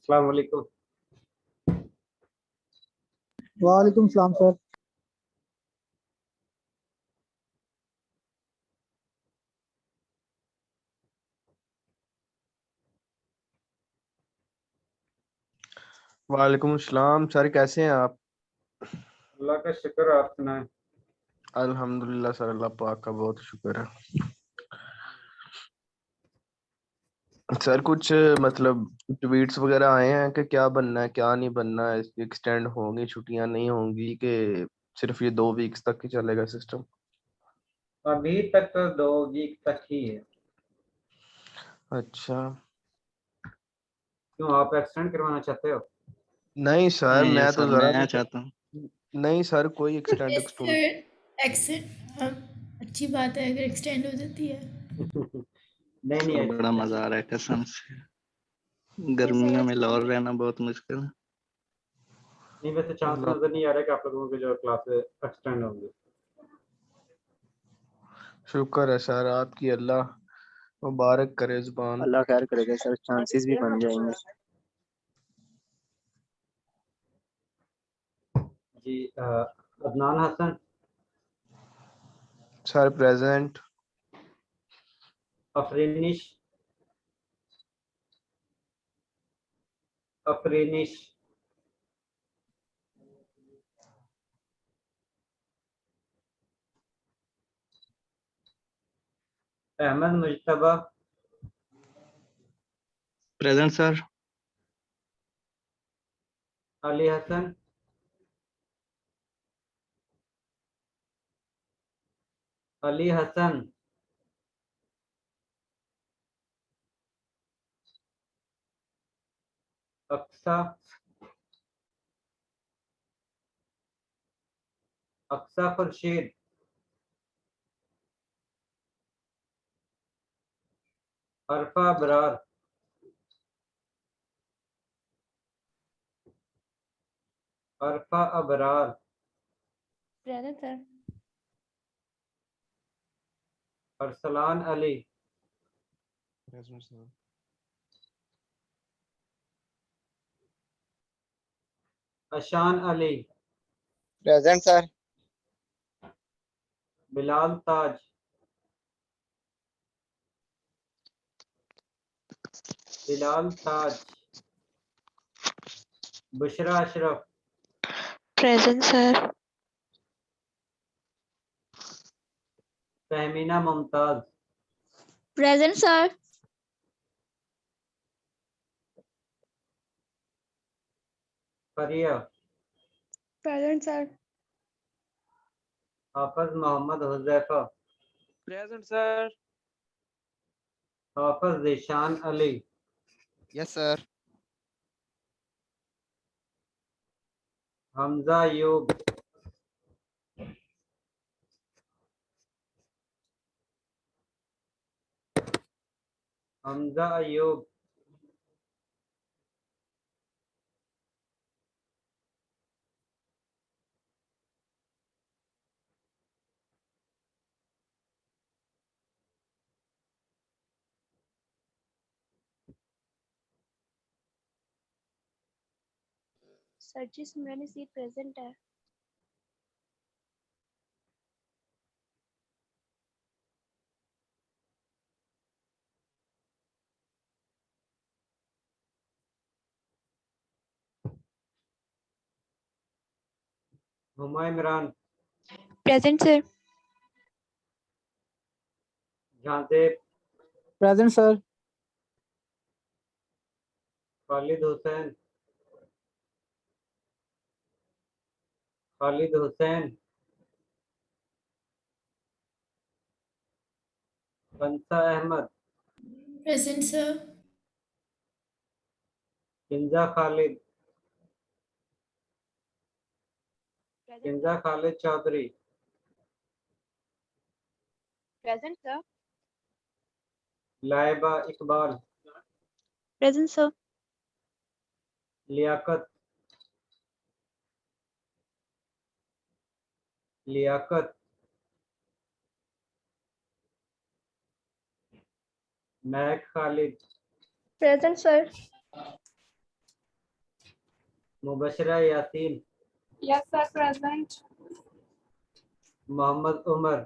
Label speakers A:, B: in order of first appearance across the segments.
A: अस्सलाम वालेकुम।
B: वालेकुम सलाम सर।
C: वालेकुम अस्सलाम सर, कैसे हैं आप?
A: अल्लाह का शुक्र, आप सुनाएं।
C: अल्हम्दुलिल्लाह सर, अल्लाह पाक का बहुत शुक्र है। सर कुछ मतलब ट्वीट्स वगैरह आए हैं कि क्या बनना है क्या नहीं बनना है, एक्सटेंड होंगी छुट्टियां नहीं होंगी कि सिर्फ ये 2 वीक्स तक ही चलेगा सिस्टम?
A: अभी तक तो 2 वीक तक ही है।
C: अच्छा।
A: क्यों, आप एक्सटेंड करवाना चाहते हो?
C: नहीं सर,
D: नहीं
C: मैं तो
D: सर,
C: जरा
D: मैं
C: भी
D: चाहता हूँ।
C: नहीं सर, कोई एक्सटेंड
E: यस सर, अच्छी बात है अगर एक्सटेंड हो जाती है।
A: नहीं
D: सर
A: नहीं,
D: बड़ा मजा आ रहा है कसम से। गर्मियों में लाहौर रहना बहुत मुश्किल है।
A: नहीं वैसे चांस
C: अल्लाह
A: नजर नहीं आ रहा कि आप लोगों की जो क्लासेस एक्सटेंड होंगी।
C: शुक्र है सर आपकी, अल्लाह मुबारक करे जुबान।
B: अल्लाह खैर करेगा सर, चांसेस भी बन जाएंगे।
A: जी Adnan Hasan,
C: sir present.
A: Afreenish, Afreenish, Ahmad Mujtaba,
D: present sir.
A: Ali Hasan, Ali Hasan, Aqsa, Aqsa Khurshid, Arfa Abrar, Arfa Abrar,
E: present sir.
A: Arsalan Ali, Ashan Ali,
B: present sir.
A: Bilal Taj, Bilal Taj, Bushra Ashraf,
F: present sir.
A: Fahmina Mumtaz,
E: present sir.
A: Faria,
E: present sir.
A: Hafiz Mohammad Huzaifa,
G: present sir.
A: Hafiz Zeeshan Ali,
B: yes sir.
A: Hamza Ayub, Hamza Ayub,
F: sir जी सिमरन सीट प्रेजेंट है।
A: Huma Imran,
F: present sir.
A: Jahanzeb,
B: present sir.
A: Khalid Hussain, Khalid Hussain, Bansa Ahmad,
E: present sir.
A: Kinza Khalid,
F: present
A: Kinza Khalid Chaudhry,
F: present sir.
A: Laiba Iqbal,
F: present sir.
A: Liaquat, Liaquat, Mehak Khalid,
E: present sir.
A: Mubashra Yaseen,
E: Yes, sir, present.
A: Mohammad Umar,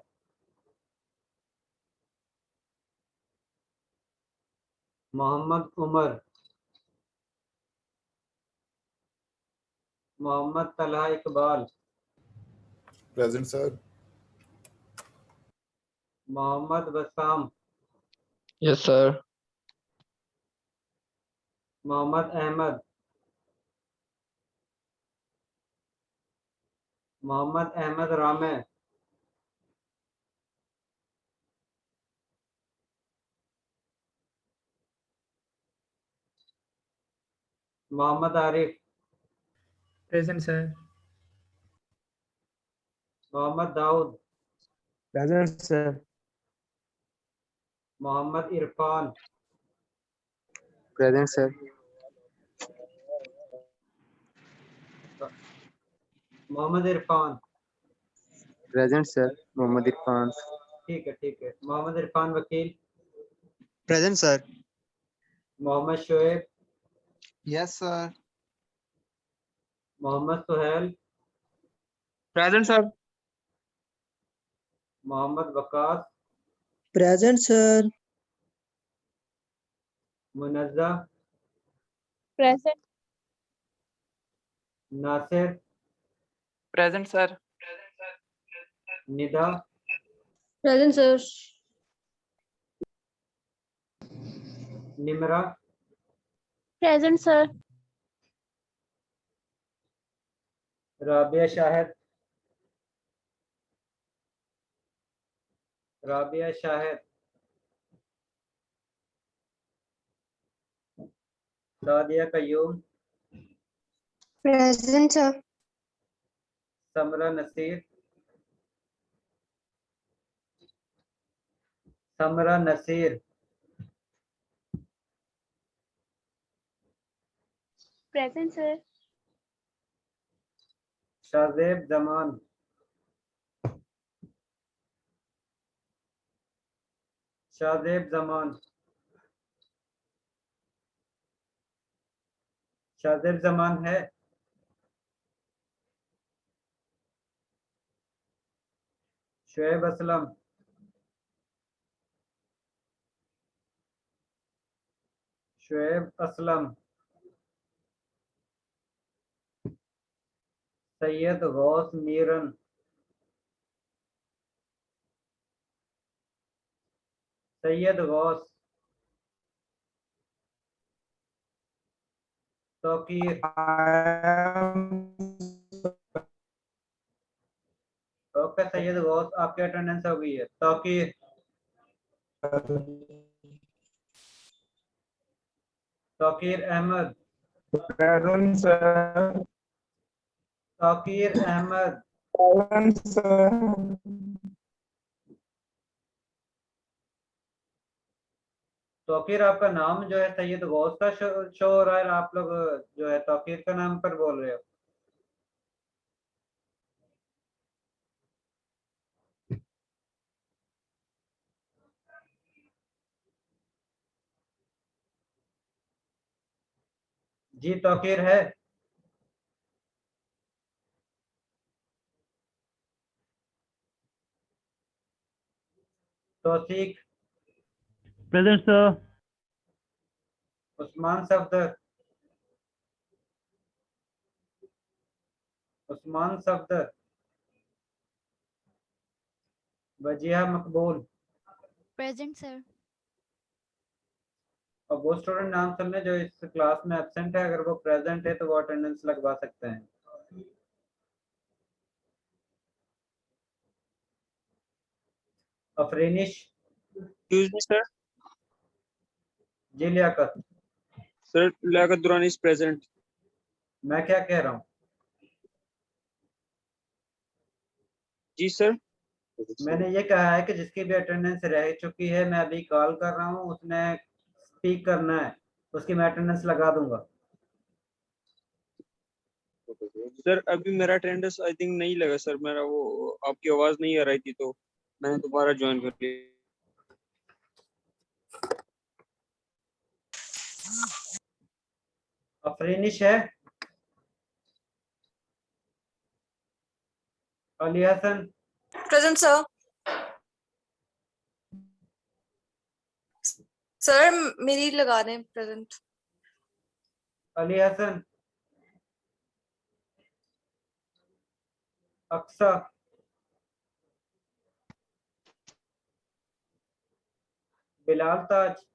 A: Mohammad Umar, Mohammad Talha Iqbal,
H: Present, sir.
A: Mohammad Bassam,
B: Yes, sir.
A: Mohammad Ahmad, Mohammad Ahmad रामे, Mohammad Arif,
G: Present, sir.
A: Mohammad Dawood,
G: Present, sir.
A: Mohammad Irfan,
B: Present, sir.
A: Mohammad Irfan,
B: Present, sir. Mohammad Irfan.
A: ठीक है, मोहम्मद इरफान वकील,
B: Present, sir.
A: Mohammad Shoaib,
B: Yes, sir.
A: Mohammad Suhail,
G: Present, sir.
A: Mohammad Waqas,
B: Present, sir.
A: Munazza,
F: Present.
A: Nasir,
G: Present, sir.
A: Nida,
E: Present, sir.
A: Nimra,
F: Present, sir.
A: Rabia Shahid, Rabia Shahid, Sadia Qayyum,
E: Present, sir.
A: समरा Naseer, Samra Naseer,
F: Present, sir.
A: Shahzeb Zaman, Shahzeb Zaman, Shahzeb Zaman है, Shoaib Aslam, Shoaib Aslam, Syed Ghaus Meeran, Syed Ghaus, Tauqeer, okay Syed Ghaus आपकी attendance हो गई है। Tauqeer, Tauqeer Ahmad,
G: Present, sir.
A: Tauqeer Ahmad,
G: Present, sir.
A: Tauqeer आपका नाम जो है सैयद गौस का शो हो रहा है, आप लोग जो है तौकीर का नाम पर बोल रहे हो। जी तौकीर है, तौसीक,
G: Present, sir.
A: उस्मान सफदर, उस्मान सफदर, वजिया मकबूल।
E: Present, sir.
A: और वो स्टूडेंट नाम सुनने जो इस क्लास में एब्सेंट है, अगर वो प्रेजेंट है तो वो अटेंडेंस लगवा सकते हैं। अफरीनिश,
G: Excuse me, sir.
A: Ji Liaquat,
G: Sir, Liaquat Durrani is present.
A: मैं क्या कह रहा हूँ?
G: जी sir.
A: मैंने ये कहा है कि जिसकी भी अटेंडेंस रह चुकी है, मैं अभी कॉल कर रहा हूँ, उसने स्पीक करना है, उसकी मैं अटेंडेंस लगा दूंगा।
G: सर अभी मेरा अटेंडेंस आई थिंक नहीं लगा सर, मेरा वो आपकी आवाज नहीं आ रही थी तो मैंने दोबारा ज्वाइन कर लिया।
A: अफरीनिश है, Ali Hasan,
I: present sir. Sir मेरी लगा दें present.
A: Ali Hasan, Aqsa, Bilal Taj,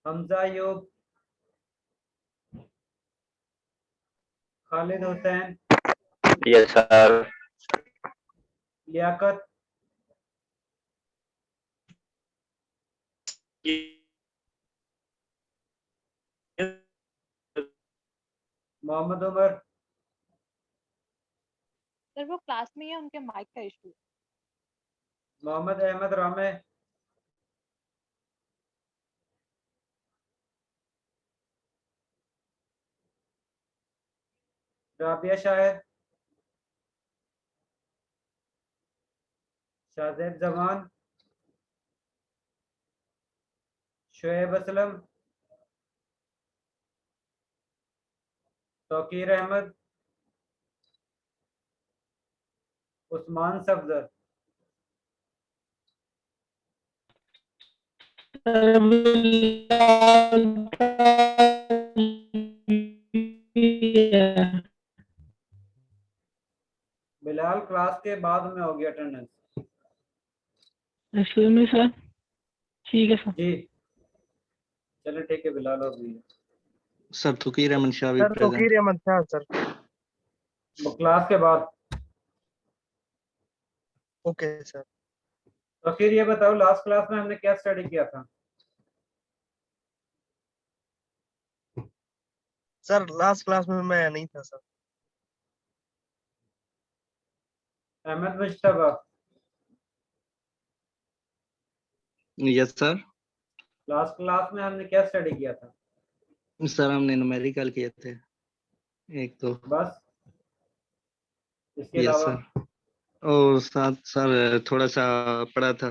A: Hamza Ayub, Khalid Hussain,
J: yes sir.
A: Liaquat, Mohammad Umar,
F: sir वो क्लास में ही है, उनके माइक का इशू।
A: मोहम्मद अहमद रामे, राबिया शाहिद, शाहजेब जमान, शुएब असलम, तौकीर अहमद, उस्मान सफदर, बिलाल क्लास के बाद में होगी अटेंडेंस।
K: Excuse me sir. ठीक है सर।
A: जी चलो ठीक है, बिलाल हो गई।
D: सर तुकीर अहमद शाह भी प्रेजेंट।
B: तौकीर अहमद शाह सर।
A: वो क्लास के बाद।
B: Okay sir.
A: तो फिर ये बताओ लास्ट क्लास में हमने क्या स्टडी किया था?
B: सर लास्ट क्लास में मैं नहीं था sir.
A: Ahmad Mushtaba,
D: yes sir.
A: Last class में हमने क्या स्टडी किया था?
D: सर हमने न्यूमेरिकल किए थे एक तो।
A: बस इसके
D: यस
A: अलावा?
D: सर। और साथ सर थोड़ा सा पढ़ा था।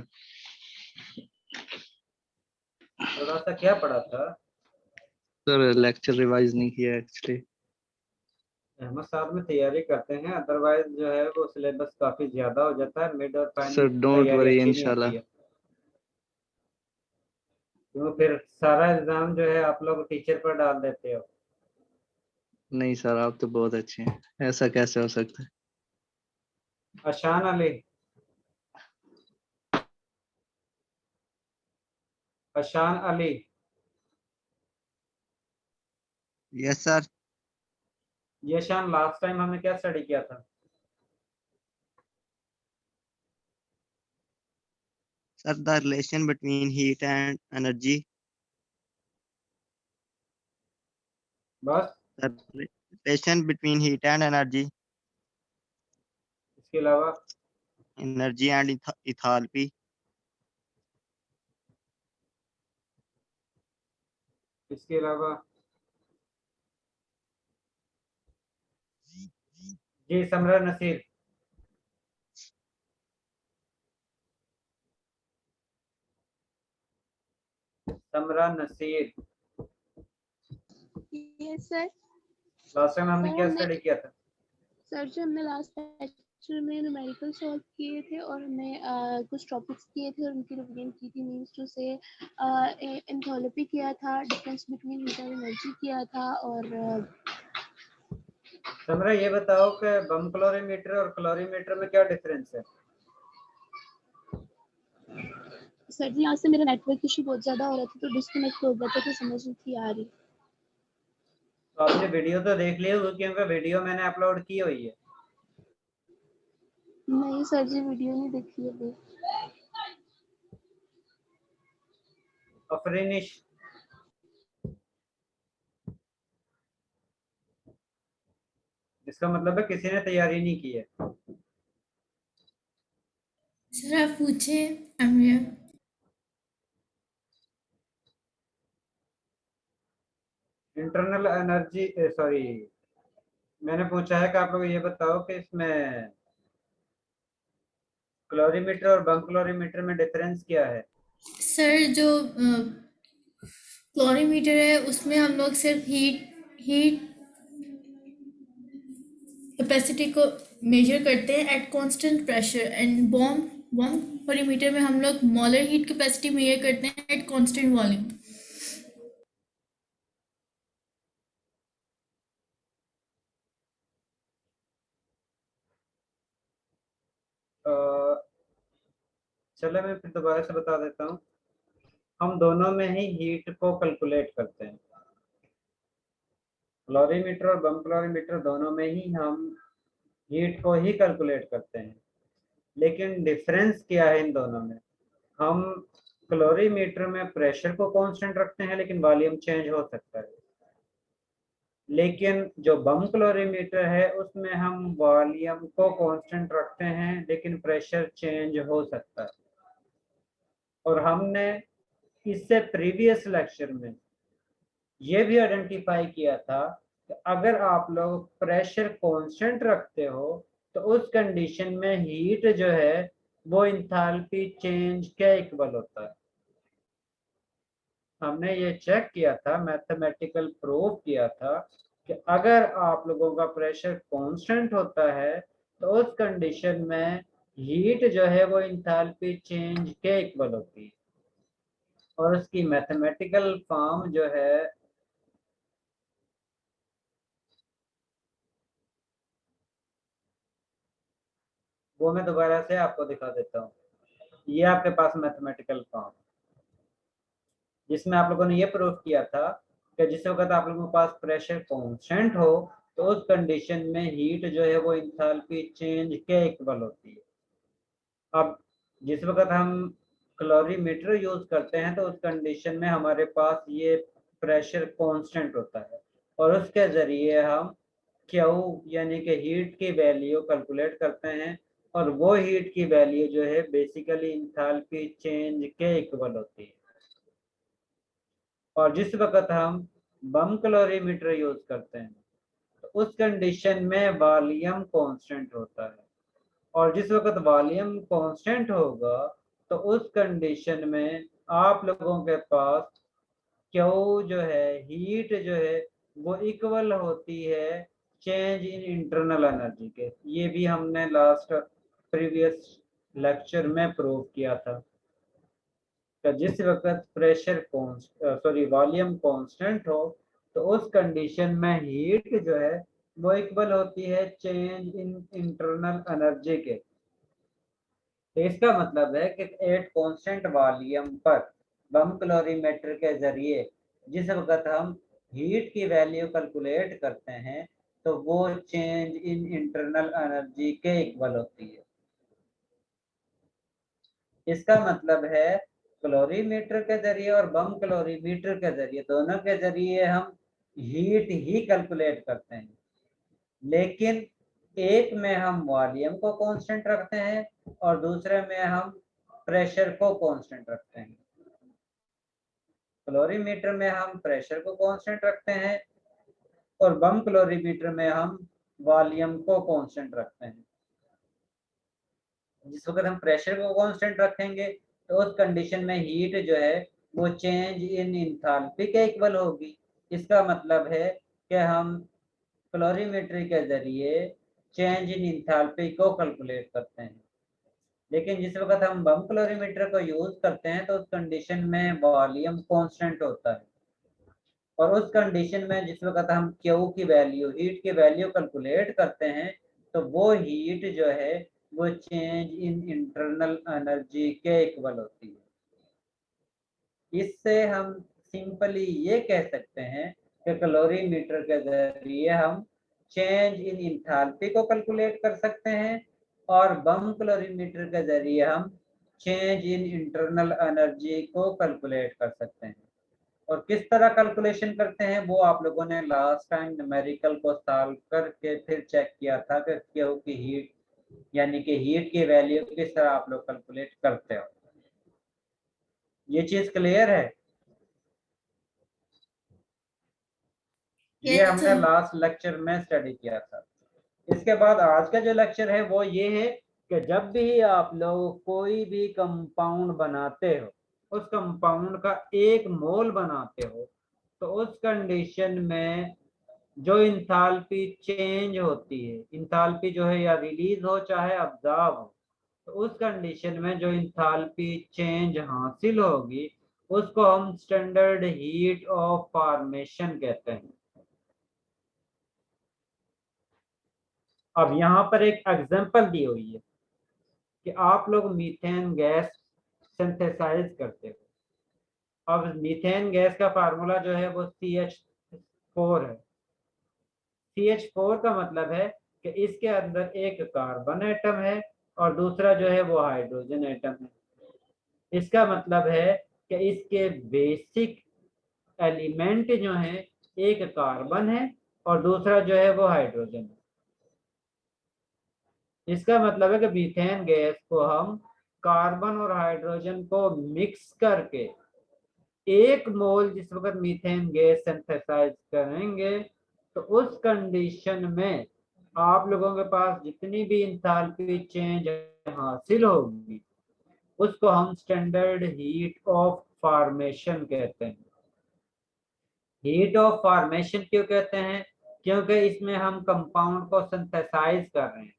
A: थोड़ा सा क्या पढ़ा था?
D: सर लेक्चर रिवाइज नहीं किया एक्चुअली।
A: अहमद साहब में तैयारी करते हैं, अदरवाइज जो है वो सिलेबस काफी ज्यादा हो जाता है, मिड और
D: सर
A: फाइनल
D: डोंट
A: तैयारी
D: वरी
A: अच्छी नहीं
D: इंशाल्लाह।
A: होती है। तो फिर सारा एग्जाम जो है आप लोग टीचर पर डाल देते हो।
D: नहीं सर आप तो बहुत अच्छे हैं, ऐसा कैसे हो सकता है।
A: Ashan Ali, Ashan Ali,
B: yes sir.
A: ये शान लास्ट टाइम हमने क्या स्टडी किया था?
B: Sir the relation between heat and energy.
A: बस
B: relation between heat and energy.
A: इसके अलावा?
B: Energy and enthalpy.
A: इसके अलावा? जी Samra Naseer, Samra Naseer,
F: yes sir.
A: Last time हमने
F: सर
A: क्या
F: हमने
A: स्टडी किया था?
F: सर जो हमने लास्ट लेक्चर में न्यूमेरिकल सॉल्व किए थे और हमने कुछ टॉपिक्स किए थे और उनकी रिवीजन की थी। मींस टू से एंथैल्पी किया था, difference between heat and energy किया था और
A: समरा ये बताओ कि बम क्लोरीमीटर और क्लोरीमीटर में क्या डिफरेंस है?
F: सर जी यहाँ से मेरा नेटवर्क इशू बहुत ज़्यादा हो रहा था तो डिस्कनेक्ट हो गया था, तो समझ नहीं थी आ रही।
A: तो आपने वीडियो तो देख लिया होगा, क्योंकि वीडियो मैंने अपलोड की हुई है।
F: नहीं सर जी वीडियो नहीं देखी अभी।
A: अफरीनिश, इसका मतलब है किसी ने तैयारी नहीं की है।
E: सर आप पूछे अमीर।
A: इंटरनल एनर्जी, सॉरी, मैंने पूछा है कि आप लोग ये बताओ कि इसमें क्लोरीमीटर और बम क्लोरीमीटर में डिफरेंस क्या है?
E: सर जो क्लोरीमीटर है उसमें हम लोग सिर्फ हीट हीट कैपेसिटी को मेजर करते हैं at constant pressure and bomb calorimeter में हम लोग मोलर हीट कैपेसिटी मेजर करते हैं एट कांस्टेंट वॉल्यूम।
A: चलो मैं फिर दोबारा से बता देता हूँ। हम दोनों में ही हीट को कैलकुलेट करते हैं, क्लोरीमीटर और बम क्लोरीमीटर दोनों में ही हम हीट को ही कैलकुलेट करते हैं। लेकिन डिफरेंस क्या है इन दोनों में? हम क्लोरीमीटर में प्रेशर को कांस्टेंट रखते हैं लेकिन वॉल्यूम चेंज हो सकता है, लेकिन जो बम क्लोरीमीटर है उसमें हम वॉल्यूम को कांस्टेंट रखते हैं लेकिन प्रेशर चेंज हो सकता है। और हमने इससे प्रीवियस लेक्चर में ये भी आइडेंटिफाई किया था कि अगर आप लोग प्रेशर कांस्टेंट रखते हो तो उस कंडीशन में हीट जो है वो इंथैल्पी चेंज के इक्वल होता है। हमने ये चेक किया था, मैथमेटिकल प्रूव किया था कि अगर आप लोगों का प्रेशर कांस्टेंट होता है तो उस कंडीशन में हीट जो है वो इंथैल्पी चेंज के इक्वल होती है। और उसकी मैथमेटिकल फॉर्म जो है वो मैं दोबारा से आपको दिखा देता हूँ। ये आपके पास मैथमेटिकल फॉर्म जिसमें आप लोगों ने ये प्रूव किया था कि जिस वक्त आप लोगों के पास प्रेशर कांस्टेंट हो तो उस कंडीशन में हीट जो है वो इंथैल्पी चेंज के इक्वल होती है। अब जिस वक्त हम क्लोरीमीटर यूज करते हैं तो उस कंडीशन में हमारे पास ये प्रेशर कांस्टेंट होता है और उसके जरिए हम Q यानी कि हीट की वैल्यू कैलकुलेट करते हैं और वो हीट की वैल्यू जो है बेसिकली इंथैल्पी चेंज के इक्वल होती है। और जिस वक्त हम बम क्लोरीमीटर यूज करते हैं तो उस कंडीशन में वॉल्यूम कांस्टेंट होता है और जिस वक्त वॉल्यूम कांस्टेंट होगा तो उस कंडीशन में आप लोगों के पास Q जो है हीट जो है वो इक्वल होती है चेंज इन इंटरनल एनर्जी के। ये भी हमने लास्ट प्रीवियस लेक्चर में प्रूव किया था कि जिस वक्त प्रेशर वॉल्यूम कांस्टेंट हो तो उस कंडीशन में हीट जो है वो इक्वल होती है चेंज इन इंटरनल एनर्जी के। इसका मतलब है कि एट कांस्टेंट वॉल्यूम पर बम क्लोरीमीटर के जरिए जिस वक्त हम हीट की वैल्यू कैलकुलेट करते हैं तो वो चेंज इन इंटरनल एनर्जी के इक्वल होती है। इसका मतलब है क्लोरीमीटर के जरिए और बम क्लोरीमीटर के जरिए दोनों के जरिए हम हीट ही कैलकुलेट करते हैं, लेकिन एक में हम वॉल्यूम को कांस्टेंट रखते हैं और दूसरे में हम प्रेशर को कांस्टेंट रखते हैं। क्लोरीमीटर में हम प्रेशर को कांस्टेंट रखते हैं और बम क्लोरीमीटर में हम वॉल्यूम को कांस्टेंट रखते हैं। जिस वक्त हम प्रेशर को कांस्टेंट रखेंगे तो उस कंडीशन में हीट जो है वो चेंज इन इंथैल्पी के इक्वल होगी। इसका मतलब है कि हम क्लोरीमीटर के जरिए चेंज इन इंथैल्पी को कैलकुलेट करते हैं, लेकिन जिस वक्त हम बम क्लोरीमीटर को यूज करते हैं तो उस कंडीशन में वॉल्यूम कांस्टेंट होता है और उस कंडीशन में जिस वक्त हम Q की वैल्यू हीट की वैल्यू कैलकुलेट करते हैं तो वो हीट जो है वो चेंज इन इंटरनल एनर्जी के इक्वल होती है। इससे हम सिंपली ये कह सकते हैं कि क्लोरीमीटर के जरिए हम चेंज इन इंथैल्पी को कैलकुलेट कर सकते हैं और बम क्लोरीमीटर के जरिए हम चेंज इन इंटरनल एनर्जी को कैलकुलेट कर सकते हैं। और किस तरह कैलकुलेशन करते हैं वो आप लोगों ने लास्ट टाइम न्यूमेरिकल को सॉल्व करके फिर चेक किया था कि Q की हीट यानी कि हीट की वैल्यू किस तरह आप लोग कैलकुलेट करते हो। ये चीज क्लियर है? ये हमने लास्ट लेक्चर में स्टडी किया था। इसके बाद आज का जो लेक्चर है वो ये है कि जब भी आप लोग कोई भी कंपाउंड बनाते हो, उस कंपाउंड का 1 मोल बनाते हो तो उस कंडीशन में जो इंथाल्पी चेंज होती है, इंथाल्पी जो है या रिलीज हो चाहे अब्जॉर्ब हो, तो उस कंडीशन में जो इंथाल्पी चेंज हासिल होगी उसको हम स्टैंडर्ड हीट ऑफ फॉर्मेशन कहते हैं। अब यहाँ पर एक एग्जांपल दी हुई है कि आप लोग मीथेन गैस सिंथेसाइज करते हो। अब मीथेन गैस का फार्मूला जो है वो CH4 है। CH4 का मतलब है कि इसके अंदर एक कार्बन एटम है और दूसरा जो है वो हाइड्रोजन एटम है। इसका मतलब है कि इसके बेसिक एलिमेंट जो है एक कार्बन है और दूसरा जो है वो हाइड्रोजन है। इसका मतलब है कि मीथेन गैस को हम कार्बन और हाइड्रोजन को मिक्स करके एक मोल जिस वक्त मीथेन गैस सिंथेसाइज करेंगे तो उस कंडीशन में आप लोगों के पास जितनी भी इंथाल्पी चेंज हासिल होगी उसको हम स्टैंडर्ड हीट ऑफ फॉर्मेशन कहते हैं। हीट ऑफ फॉर्मेशन क्यों कहते हैं? क्योंकि इसमें हम कंपाउंड को सिंथेसाइज कर रहे हैं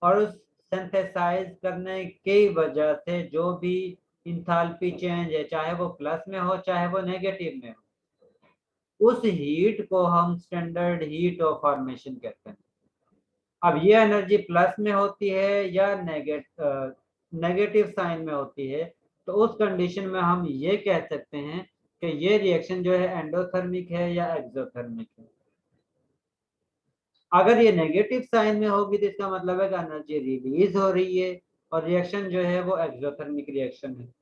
A: और उस सिंथेसाइज करने की वजह से जो भी इंथाल्पी चेंज है चाहे वो प्लस में हो चाहे वो नेगेटिव में हो, उस हीट को हम स्टैंडर्ड हीट ऑफ फॉर्मेशन कहते हैं। अब ये एनर्जी प्लस में होती है या नेगेटिव साइन में होती है, तो उस कंडीशन में हम ये कह सकते हैं कि ये रिएक्शन जो है एंडोथर्मिक है या एक्सोथर्मिक है। अगर ये नेगेटिव साइन में होगी तो इसका मतलब है कि एनर्जी रिलीज हो रही है और रिएक्शन जो है वो एक्सोथर्मिक रिएक्शन है।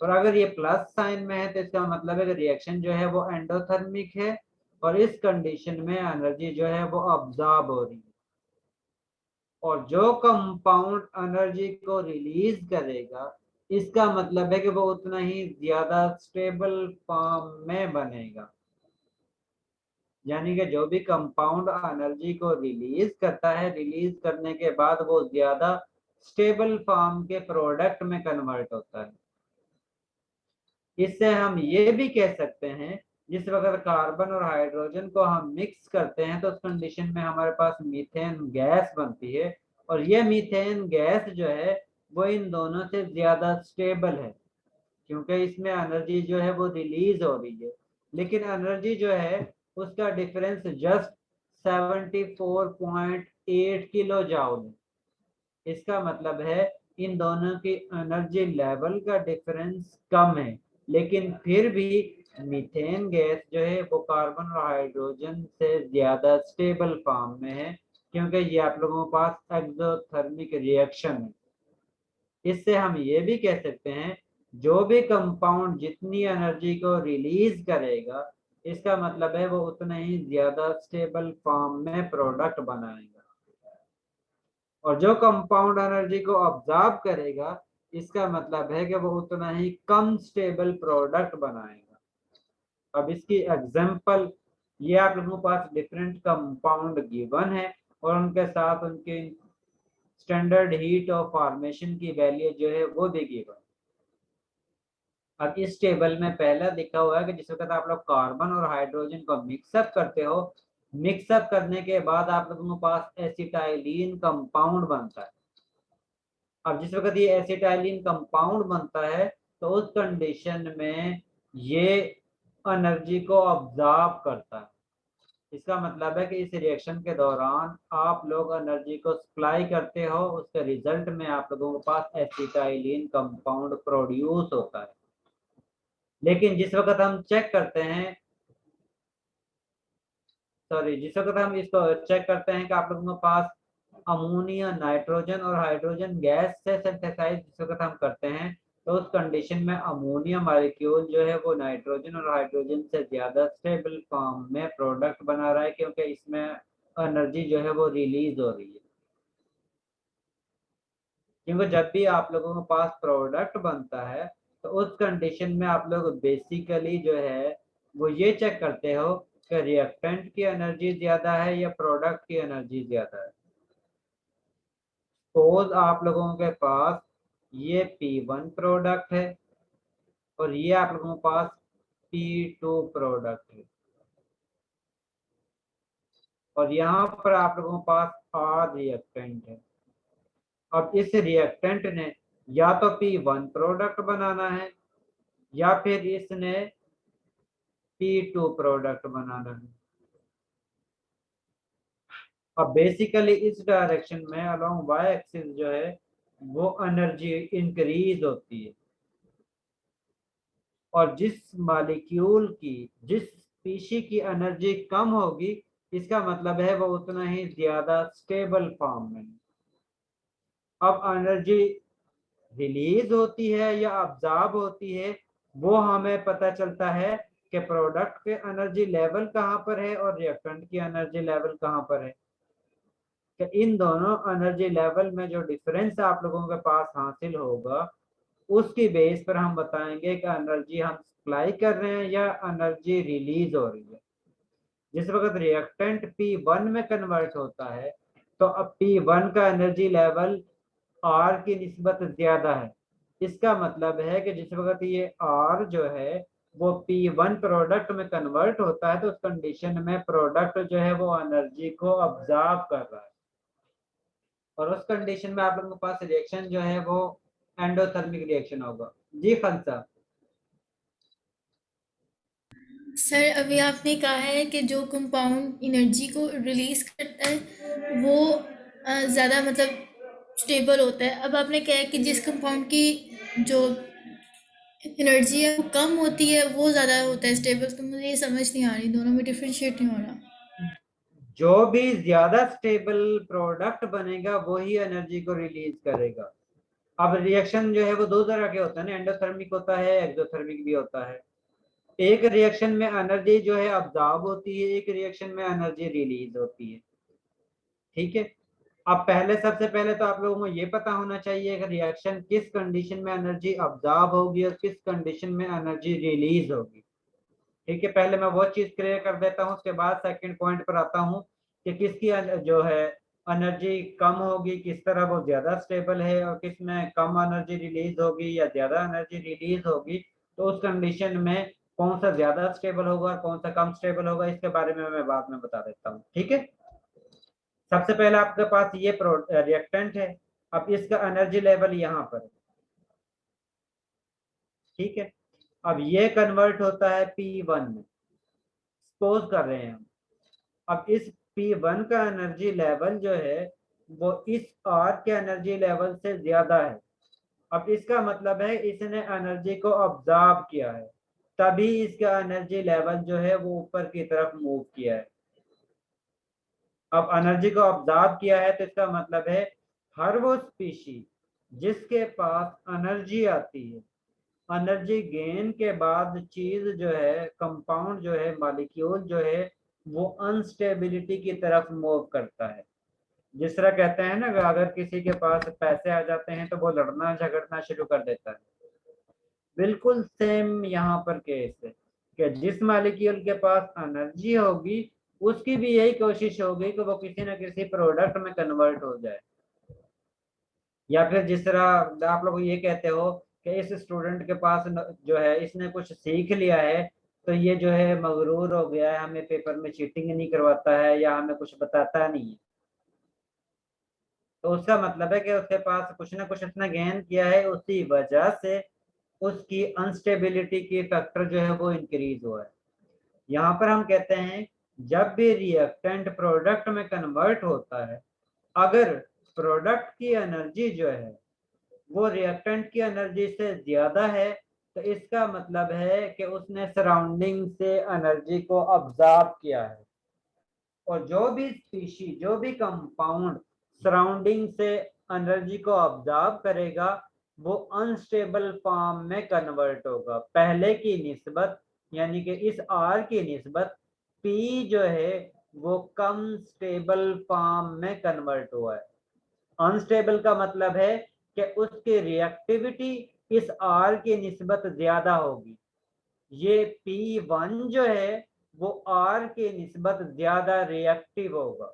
A: और अगर ये प्लस साइन में है तो इसका मतलब है कि रिएक्शन जो है वो एंडोथर्मिक है और इस कंडीशन में एनर्जी जो है वो अब्जॉर्ब हो रही है। और जो कंपाउंड एनर्जी को रिलीज करेगा इसका मतलब है कि वो उतना ही ज्यादा स्टेबल फॉर्म में बनेगा। यानी कि जो भी कंपाउंड एनर्जी को रिलीज करता है, रिलीज करने के बाद वो ज्यादा स्टेबल फॉर्म के प्रोडक्ट में कन्वर्ट होता है। इससे हम ये भी कह सकते हैं जिस वक्त कार्बन और हाइड्रोजन को हम मिक्स करते हैं तो उस कंडीशन में हमारे पास मीथेन गैस बनती है और ये मीथेन गैस जो है वो इन दोनों से ज्यादा स्टेबल है क्योंकि इसमें एनर्जी जो है वो रिलीज हो रही है, लेकिन एनर्जी जो है उसका डिफरेंस जस्ट 74.8 किलो जूल है। इसका मतलब है इन दोनों की एनर्जी लेवल का डिफरेंस कम है, लेकिन फिर भी मीथेन गैस जो है वो कार्बन और हाइड्रोजन से ज्यादा स्टेबल फॉर्म में है क्योंकि ये आप लोगों के पास एक्सोथर्मिक रिएक्शन है। इससे हम ये भी कह सकते हैं जो भी कंपाउंड जितनी एनर्जी को रिलीज करेगा इसका मतलब है वो उतना ही ज्यादा स्टेबल फॉर्म में प्रोडक्ट बनाएगा और जो कंपाउंड एनर्जी को ऑब्जॉर्ब करेगा इसका मतलब है कि वो उतना ही कम स्टेबल प्रोडक्ट बनाएगा। अब इसकी एग्जांपल ये आप लोगों के पास डिफरेंट कंपाउंड गिवन है और उनके साथ उनके स्टैंडर्ड हीट ऑफ फॉर्मेशन की वैल्यू जो है वो भी गिवन। अब इस टेबल में पहला लिखा हुआ है कि जिस वक्त आप लोग कार्बन और हाइड्रोजन को मिक्सअप करते हो, मिक्सअप करने के बाद आप लोगों के पास एसिटाइलिन कंपाउंड बनता है। अब जिस वक्त ये एसिटाइलिन कंपाउंड बनता है तो उस कंडीशन में ये एनर्जी को ऑब्जॉर्ब करता है। इसका मतलब है कि इस रिएक्शन के दौरान आप लोग एनर्जी को सप्लाई करते हो, उसके रिजल्ट में आप लोगों के पास एसिटाइलिन कंपाउंड प्रोड्यूस होता है। लेकिन जिस वक्त हम चेक करते हैं जिस वक्त हम इसको चेक करते हैं कि आप लोगों के पास अमोनिया, नाइट्रोजन और हाइड्रोजन गैस से सिंथेसाइज जिस वक्त हम करते हैं तो उस कंडीशन में अमोनिया मॉलिक्यूल जो है वो नाइट्रोजन और हाइड्रोजन से ज्यादा स्टेबल फॉर्म में प्रोडक्ट बना रहा है क्योंकि इसमें एनर्जी जो है वो रिलीज हो रही है। क्योंकि जब भी आप लोगों के पास प्रोडक्ट बनता है तो उस कंडीशन में आप लोग बेसिकली जो है वो ये चेक करते हो कि रिएक्टेंट की एनर्जी ज्यादा है या प्रोडक्ट की एनर्जी ज्यादा है। सपोज आप लोगों के पास ये P1 प्रोडक्ट है और ये आप लोगों के पास P2 प्रोडक्ट है। और यहाँ पर आप लोगों के पास R रिएक्टेंट है। अब इस रिएक्टेंट ने या तो P1 प्रोडक्ट बनाना है या फिर इसने P2 प्रोडक्ट बनाना है। अब बेसिकली इस डायरेक्शन में अलोंग y एक्सिस जो है वो एनर्जी इंक्रीज होती है, और जिस मॉलिक्यूल की, जिस स्पीशी की एनर्जी कम होगी, इसका मतलब है वो उतना ही ज्यादा स्टेबल फॉर्म में। अब एनर्जी रिलीज होती है या अब्जॉर्ब होती है, वो हमें पता चलता है कि प्रोडक्ट के एनर्जी लेवल कहाँ पर है और रिएक्टेंट की एनर्जी लेवल कहाँ पर है। कि इन दोनों एनर्जी लेवल में जो डिफरेंस आप लोगों के पास हासिल होगा, उसकी बेस पर हम बताएंगे कि एनर्जी हम सप्लाई कर रहे हैं या एनर्जी रिलीज हो रही है। जिस वक्त रिएक्टेंट P1 में कन्वर्ट होता है तो अब P1 का एनर्जी लेवल R की निस्बत ज्यादा है। इसका मतलब है कि जिस वक्त ये R जो है वो P1 प्रोडक्ट में कन्वर्ट होता है तो उस कंडीशन में प्रोडक्ट जो है वो एनर्जी को अब्जॉर्ब कर रहा है, और उस कंडीशन में आप लोगों के पास रिएक्शन जो है वो एंडोथर्मिक रिएक्शन होगा। जी खालसा।
E: सर अभी आपने कहा है कि जो कंपाउंड एनर्जी को रिलीज करता है वो ज़्यादा मतलब स्टेबल होता है। अब आपने कहा है कि जिस कंपाउंड की जो एनर्जी है वो कम होती है वो ज़्यादा होता है स्टेबल। तो मुझे ये समझ नहीं आ रही, दोनों में डिफ्रेंशिएट नहीं हो रहा।
A: जो भी ज्यादा स्टेबल प्रोडक्ट बनेगा वही एनर्जी को रिलीज करेगा। अब रिएक्शन जो है वो दो तरह के होते हैं ना, एंडोथर्मिक होता है, एक्सोथर्मिक भी होता है। एक रिएक्शन में एनर्जी जो है अब्जॉर्ब होती है, एक रिएक्शन में एनर्जी रिलीज होती है। ठीक है, अब सबसे पहले तो आप लोगों को ये पता होना चाहिए कि रिएक्शन किस कंडीशन में एनर्जी अब्जॉर्ब होगी और किस कंडीशन में एनर्जी रिलीज होगी। ठीक है, पहले मैं वो चीज क्लियर कर देता हूँ, उसके बाद सेकंड पॉइंट पर आता हूँ कि किसकी जो है एनर्जी कम होगी, किस तरह वो ज्यादा स्टेबल है, और किस में कम एनर्जी रिलीज होगी या ज्यादा एनर्जी रिलीज होगी। तो उस कंडीशन में कौन सा ज्यादा स्टेबल होगा और कौन सा कम स्टेबल होगा, इसके बारे में मैं बाद में बता देता हूँ। ठीक है, सबसे पहले आपके पास ये रिएक्टेंट है। अब इसका एनर्जी लेवल यहाँ पर है। ठीक है, अब ये कन्वर्ट होता है P1 में, सपोज कर रहे हैं हम। अब इस P1 का एनर्जी लेवल जो है वो इस R के एनर्जी लेवल से ज्यादा है। अब इसका मतलब है इसने एनर्जी को ऑब्जॉर्ब किया है, तभी इसका एनर्जी लेवल जो है वो ऊपर की तरफ मूव किया है। अब एनर्जी को ऑब्जॉर्ब किया है तो इसका मतलब है हर वो स्पीशी जिसके पास एनर्जी आती है, एनर्जी गेन के बाद चीज जो है, कंपाउंड जो है, मॉलिक्यूल जो है वो अनस्टेबिलिटी की तरफ मूव करता है। जिस तरह कहते हैं ना, अगर किसी के पास पैसे आ जाते हैं तो वो लड़ना झगड़ना शुरू कर देता है। बिल्कुल सेम यहाँ पर केस है कि जिस मॉलिक्यूल के पास एनर्जी होगी उसकी भी यही कोशिश होगी कि वो किसी न किसी प्रोडक्ट में कन्वर्ट हो जाए। या फिर जिस तरह आप लोग ये कहते हो कि इस स्टूडेंट के पास जो है इसने कुछ सीख लिया है तो ये जो है मगरूर हो गया है, हमें पेपर में चीटिंग नहीं करवाता है या हमें कुछ बताता नहीं है। तो उसका मतलब है कि उसके पास कुछ ना कुछ उसने गेन किया है, उसी वजह से उसकी अनस्टेबिलिटी की फैक्टर जो है वो इंक्रीज हुआ है। यहाँ पर हम कहते हैं जब भी रिएक्टेंट प्रोडक्ट में कन्वर्ट होता है, अगर प्रोडक्ट की एनर्जी जो है वो रिएक्टेंट की एनर्जी से ज्यादा है तो इसका मतलब है कि उसने सराउंडिंग से एनर्जी को अब्जॉर्ब किया है। और जो भी स्पीशी, जो भी कंपाउंड सराउंडिंग से एनर्जी को अब्जॉर्ब करेगा वो अनस्टेबल फॉर्म में कन्वर्ट होगा। पहले की निस्बत, यानी कि इस R की निस्बत P जो है वो कम स्टेबल फॉर्म में कन्वर्ट हुआ है। अनस्टेबल का मतलब है कि उसकी रिएक्टिविटी इस R की निस्बत ज्यादा होगी। ये P1 जो है वो R की निस्बत ज्यादा रिएक्टिव होगा।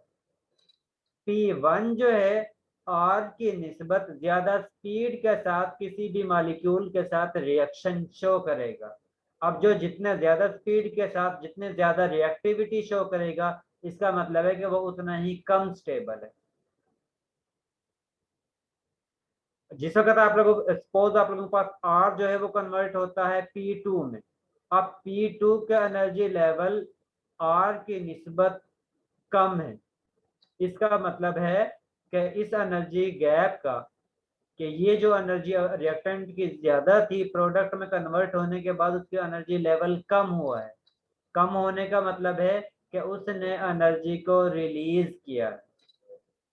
A: P1 जो है R की निस्बत ज्यादा स्पीड के साथ किसी भी मॉलिक्यूल के साथ रिएक्शन शो करेगा। अब जो जितने ज्यादा स्पीड के साथ जितने ज्यादा रिएक्टिविटी शो करेगा इसका मतलब है कि वो उतना ही कम स्टेबल है। जिस वक्त आप लोगों को सपोज आप लोगों के पास R जो है वो कन्वर्ट होता है P2 में, अब P2 का एनर्जी लेवल R की निस्बत कम है, इसका मतलब है कि इस एनर्जी गैप का, कि ये जो एनर्जी रिएक्टेंट की ज्यादा थी प्रोडक्ट में कन्वर्ट होने के बाद उसकी एनर्जी लेवल कम हुआ है। कम होने का मतलब है कि उसने एनर्जी को रिलीज किया है,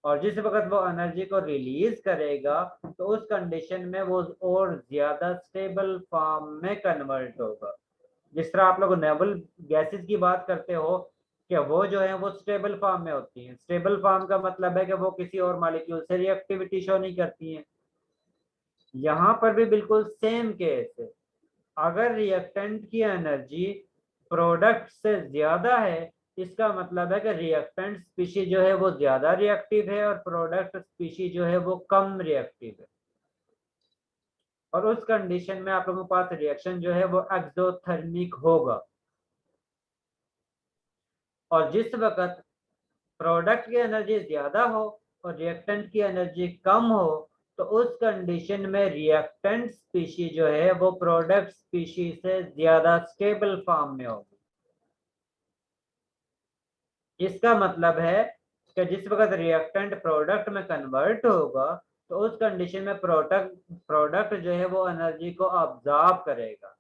A: और जिस वक्त वो एनर्जी को रिलीज करेगा तो उस कंडीशन में वो और ज्यादा स्टेबल फॉर्म में कन्वर्ट होगा। जिस तरह आप लोग नेबल गैसेस की बात करते हो कि वो जो है वो स्टेबल फॉर्म में होती हैं। स्टेबल फॉर्म का मतलब है कि वो किसी और मॉलिक्यूल से रिएक्टिविटी शो नहीं करती हैं। यहाँ पर भी बिल्कुल सेम केस है। अगर रिएक्टेंट की एनर्जी प्रोडक्ट से ज्यादा है, इसका मतलब है कि रिएक्टेंट स्पीशी जो है वो ज्यादा रिएक्टिव है और प्रोडक्ट स्पीशी जो है वो कम रिएक्टिव है, और उस कंडीशन में आप लोगों के पास रिएक्शन जो है वो एक्सोथर्मिक होगा। और जिस वक्त प्रोडक्ट की एनर्जी ज्यादा हो और रिएक्टेंट की एनर्जी कम हो, तो उस कंडीशन में रिएक्टेंट स्पीशी जो है वो प्रोडक्ट स्पीशी से ज्यादा स्टेबल फॉर्म में होगी। इसका मतलब है कि जिस वक्त रिएक्टेंट प्रोडक्ट में कन्वर्ट होगा तो उस कंडीशन में प्रोडक्ट जो है वो एनर्जी को ऑब्जॉर्ब करेगा,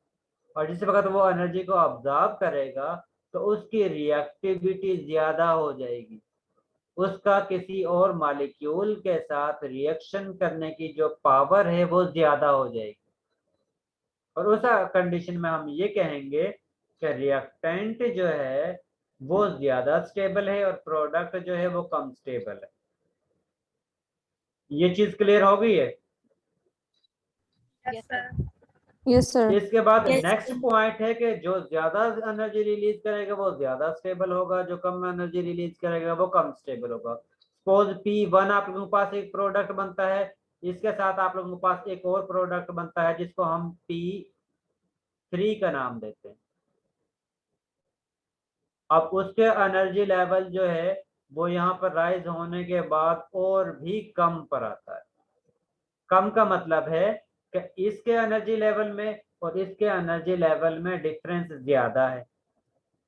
A: और जिस वक्त वो एनर्जी को ऑब्जॉर्ब करेगा तो उसकी रिएक्टिविटी ज्यादा हो जाएगी, उसका किसी और मॉलिक्यूल के साथ रिएक्शन करने की जो पावर है वो ज्यादा हो जाएगी, और उस कंडीशन में हम ये कहेंगे कि रिएक्टेंट जो है वो ज्यादा स्टेबल है और प्रोडक्ट जो है वो कम स्टेबल है। ये चीज क्लियर हो गई है?
I: Yes sir.
A: इसके बाद
E: Yes,
A: नेक्स्ट
E: sir.
A: पॉइंट है कि जो ज्यादा एनर्जी रिलीज करेगा वो ज्यादा स्टेबल होगा, जो कम एनर्जी रिलीज करेगा वो कम स्टेबल होगा। सपोज P1 आप लोगों के पास एक प्रोडक्ट बनता है, इसके साथ आप लोगों के पास एक और प्रोडक्ट बनता है जिसको हम P3 का नाम देते हैं। अब उसके एनर्जी लेवल जो है वो यहाँ पर राइज होने के बाद और भी कम पर आता है। कम का मतलब है कि इसके एनर्जी लेवल में और इसके एनर्जी लेवल में डिफरेंस ज्यादा है।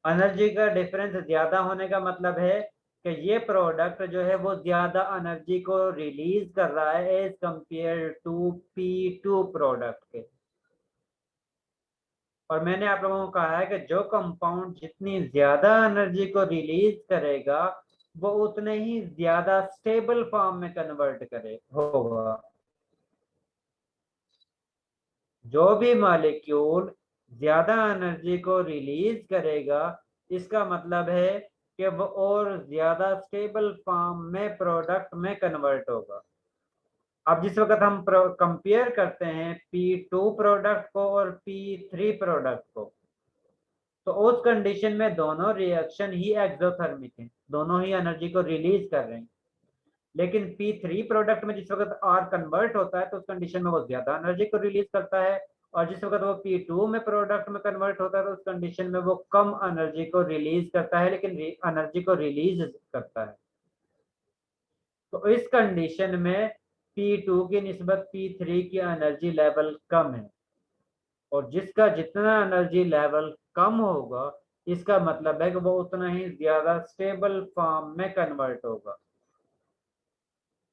A: एनर्जी का डिफरेंस ज्यादा होने का मतलब है कि ये प्रोडक्ट जो है वो ज्यादा एनर्जी को रिलीज कर रहा है as compare to P2 product के। और मैंने आप लोगों को कहा है कि जो कंपाउंड जितनी ज्यादा एनर्जी को रिलीज करेगा वो उतने ही ज्यादा स्टेबल फॉर्म में कन्वर्ट होगा। जो भी मॉलिक्यूल ज्यादा एनर्जी को रिलीज करेगा इसका मतलब है कि वो और ज्यादा स्टेबल फॉर्म में प्रोडक्ट में कन्वर्ट होगा। अब जिस वक्त हम कंपेयर करते हैं P2 प्रोडक्ट को और P3 प्रोडक्ट को, तो उस कंडीशन में दोनों रिएक्शन ही एक्सोथर्मिक हैं, दोनों ही एनर्जी को रिलीज कर रहे हैं। लेकिन P3 प्रोडक्ट में जिस वक्त R कन्वर्ट होता है तो उस कंडीशन में वो ज्यादा एनर्जी को रिलीज करता है, और जिस वक्त वो P2 में प्रोडक्ट में कन्वर्ट होता है तो उस कंडीशन में वो कम एनर्जी को रिलीज करता है, लेकिन एनर्जी को रिलीज करता है। तो इस कंडीशन में P2 की निस्बत P3 की एनर्जी लेवल कम है, और जिसका जितना एनर्जी लेवल कम होगा इसका मतलब है कि वो उतना ही ज्यादा स्टेबल फॉर्म में कन्वर्ट होगा,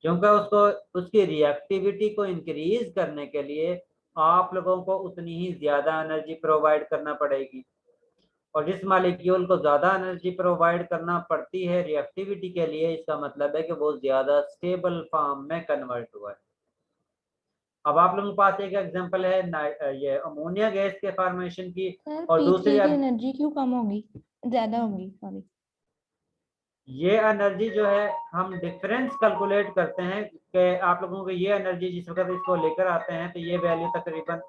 A: क्योंकि उसको उसकी रिएक्टिविटी को इंक्रीज करने के लिए आप लोगों को उतनी ही ज्यादा एनर्जी प्रोवाइड करना पड़ेगी, और जिस मॉलिक्यूल को ज्यादा एनर्जी प्रोवाइड करना पड़ती है रिएक्टिविटी के लिए, इसका मतलब है कि वो ज्यादा स्टेबल फॉर्म में कन्वर्ट हुआ है। अब आप लोगों के पास एक एग्जांपल है ये अमोनिया गैस के फॉर्मेशन की, और दूसरी
L: एनर्जी क्यों कम होगी, ज्यादा होगी? सॉरी,
A: ये एनर्जी जो है हम डिफरेंस कैलकुलेट करते हैं कि आप लोगों को ये एनर्जी जिस वक्त इसको लेकर आते हैं तो ये वैल्यू तकरीबन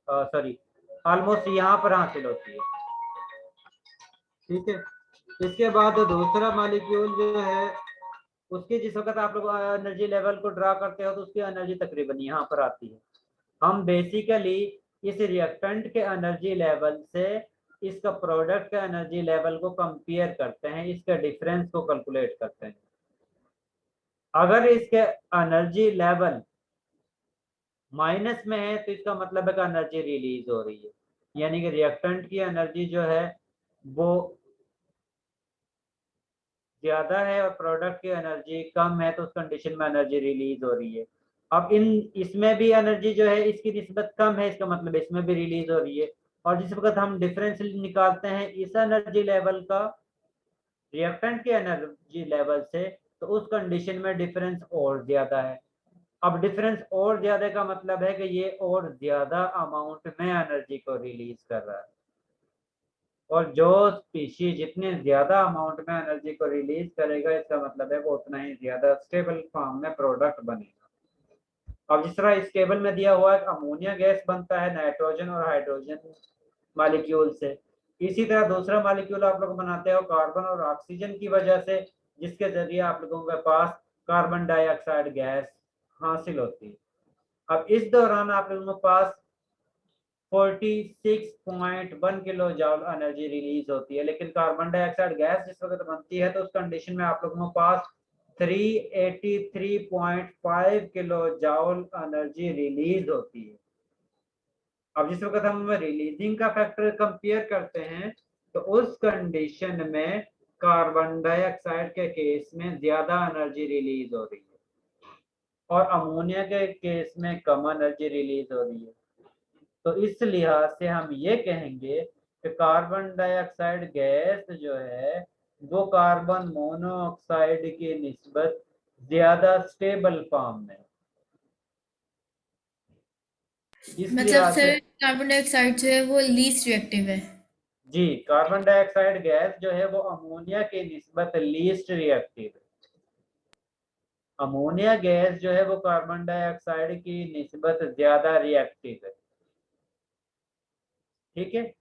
A: सॉरी ऑलमोस्ट यहाँ पर हासिल होती है। ठीक है, इसके बाद दूसरा मॉलिक्यूल जो है उसकी जिस वक्त आप लोग एनर्जी लेवल को ड्रा करते हो तो उसकी एनर्जी तकरीबन यहाँ पर आती है। हम बेसिकली इस रिएक्टेंट के एनर्जी लेवल से इसका प्रोडक्ट का एनर्जी लेवल को कंपेयर करते हैं, इसका डिफरेंस को कैलकुलेट करते हैं। अगर इसके एनर्जी लेवल माइनस में है तो इसका मतलब है कि एनर्जी रिलीज हो रही है, यानी कि रिएक्टेंट की एनर्जी जो है वो ज्यादा है और प्रोडक्ट की एनर्जी कम है, तो उस कंडीशन में एनर्जी रिलीज हो रही है। अब इसमें भी एनर्जी जो है इसकी निस्बत कम है, इसका मतलब इसमें भी रिलीज हो रही है। और जिस वक्त हम डिफरेंस निकालते हैं इस एनर्जी लेवल का रिएक्टेंट के एनर्जी लेवल से, तो उस कंडीशन में डिफरेंस और ज्यादा है। अब डिफरेंस और ज्यादा का मतलब है कि ये और ज्यादा अमाउंट में एनर्जी को रिलीज कर रहा है, और जो स्पीशीज जितने ज्यादा अमाउंट में एनर्जी को रिलीज करेगा इसका मतलब है वो उतना ही ज्यादा स्टेबल फॉर्म में प्रोडक्ट बनेगा। अब जिस तरह इस टेबल में दिया हुआ है अमोनिया गैस बनता है नाइट्रोजन और हाइड्रोजन मॉलिक्यूल से, इसी तरह दूसरा मॉलिक्यूल आप लोग बनाते हो कार्बन और ऑक्सीजन की वजह से, जिसके जरिए आप लोगों के पास कार्बन डाइऑक्साइड गैस हासिल होती है। अब इस दौरान आप लोगों के पास 46.1 किलो जॉल एनर्जी रिलीज होती है, लेकिन कार्बन डाइऑक्साइड गैस जिस वक्त बनती है तो उस कंडीशन में आप लोगों के पास 383.5 किलो जॉल एनर्जी रिलीज होती है। अब जिस वक्त हम रिलीजिंग का फैक्टर कंपेयर करते हैं तो उस कंडीशन में कार्बन डाइऑक्साइड के केस में ज्यादा एनर्जी रिलीज हो रही है और अमोनिया के केस में कम एनर्जी रिलीज हो रही है। तो इस लिहाज से हम ये कहेंगे कि कार्बन डाइऑक्साइड गैस जो है वो कार्बन मोनोऑक्साइड की निस्बत ज्यादा स्टेबल फॉर्म में, इस
E: मतलब
A: लिहाज से
E: सर कार्बन डाइऑक्साइड जो है वो लीस्ट रिएक्टिव है।
A: जी कार्बन डाइऑक्साइड गैस जो है वो अमोनिया की निस्बत लीस्ट रिएक्टिव है। अमोनिया गैस जो है वो कार्बन डाइऑक्साइड की निस्बत ज्यादा रिएक्टिव है, ठीक है।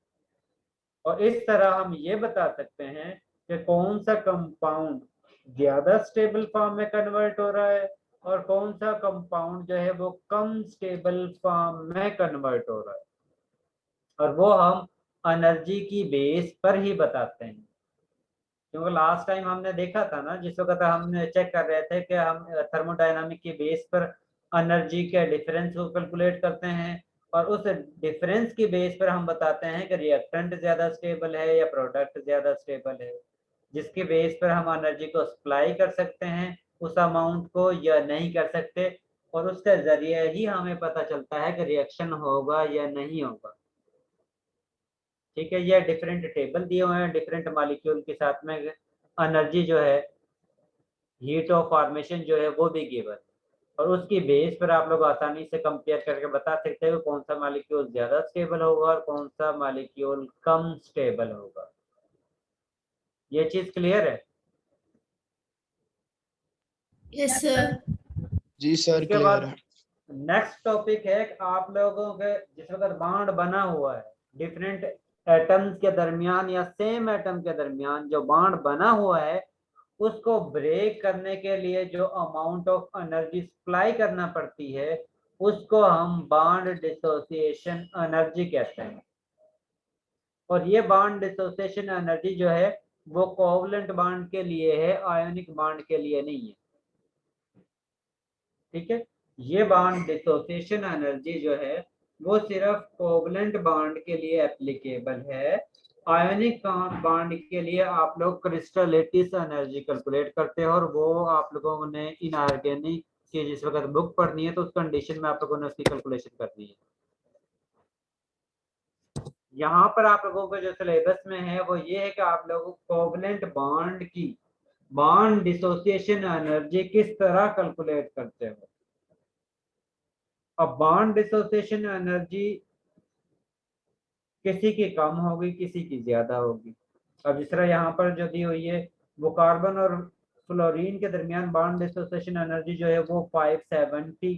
A: और इस तरह हम ये बता सकते हैं कि कौन सा कंपाउंड ज्यादा स्टेबल फॉर्म में कन्वर्ट हो रहा है और कौन सा कंपाउंड जो है वो कम स्टेबल फॉर्म में कन्वर्ट हो रहा है, और वो हम एनर्जी की बेस पर ही बताते हैं। क्योंकि लास्ट टाइम हमने देखा था ना, जिस वक्त हमने चेक कर रहे थे कि हम थर्मोडायनामिक की बेस पर एनर्जी के डिफरेंस को कैलकुलेट करते हैं और उस डिफरेंस की बेस पर हम बताते हैं कि रिएक्टेंट ज्यादा स्टेबल है या प्रोडक्ट ज्यादा स्टेबल है, जिसके बेस पर हम एनर्जी को सप्लाई कर सकते हैं उस अमाउंट को या नहीं कर सकते, और उसके जरिए ही हमें पता चलता है कि रिएक्शन होगा या नहीं होगा। ठीक है, ये डिफरेंट टेबल दिए हुए हैं डिफरेंट मॉलिक्यूल के साथ में एनर्जी जो है हीट ऑफ फॉर्मेशन जो है वो भी गिवन, और उसकी बेस पर आप लोग आसानी से कंपेयर करके बता सकते हो कौन सा मॉलिक्यूल ज्यादा स्टेबल होगा और कौन सा मॉलिक्यूल कम स्टेबल होगा। ये चीज क्लियर है?
E: Yes sir.
B: जी सर
A: इसके
B: क्लियर
A: बाद
B: है।
A: नेक्स्ट टॉपिक है कि आप लोगों के जिस वक्त बॉन्ड बना हुआ है डिफरेंट एटम्स के दरमियान या सेम एटम के दरमियान जो बॉन्ड बना हुआ है उसको ब्रेक करने के लिए जो अमाउंट ऑफ एनर्जी सप्लाई करना पड़ती है उसको हम बॉन्ड डिसोसिएशन एनर्जी कहते हैं। और ये बॉन्ड डिसोसिएशन एनर्जी जो है वो कोवलेंट बॉन्ड के लिए है, आयोनिक बॉन्ड के लिए नहीं है, ठीक है। ये बॉन्ड डिसोसिएशन एनर्जी जो है वो सिर्फ कोवलेंट बॉन्ड के लिए एप्लीकेबल है। आयोनिक बॉन्ड के लिए आप लोग क्रिस्टलिटिस एनर्जी कैलकुलेट करते हो, और वो आप लोगों ने इनऑर्गेनिक की जिस वक्त बुक पढ़नी है तो उस कंडीशन में आप लोगों ने उसकी कैलकुलेशन करनी है। यहाँ पर आप लोगों के जो सिलेबस में है वो ये है कि आप लोग कोवलेंट बॉन्ड की बॉन्ड डिसोसिएशन एनर्जी किस तरह कैलकुलेट करते हो। अब बॉन्ड डिसोसिएशन एनर्जी किसी की कम होगी किसी की ज्यादा होगी। अब जिस तरह यहाँ पर जो दी हुई है वो कार्बन और फ्लोरीन के दरमियान बॉन्ड डिसोसिएशन एनर्जी जो है वो 570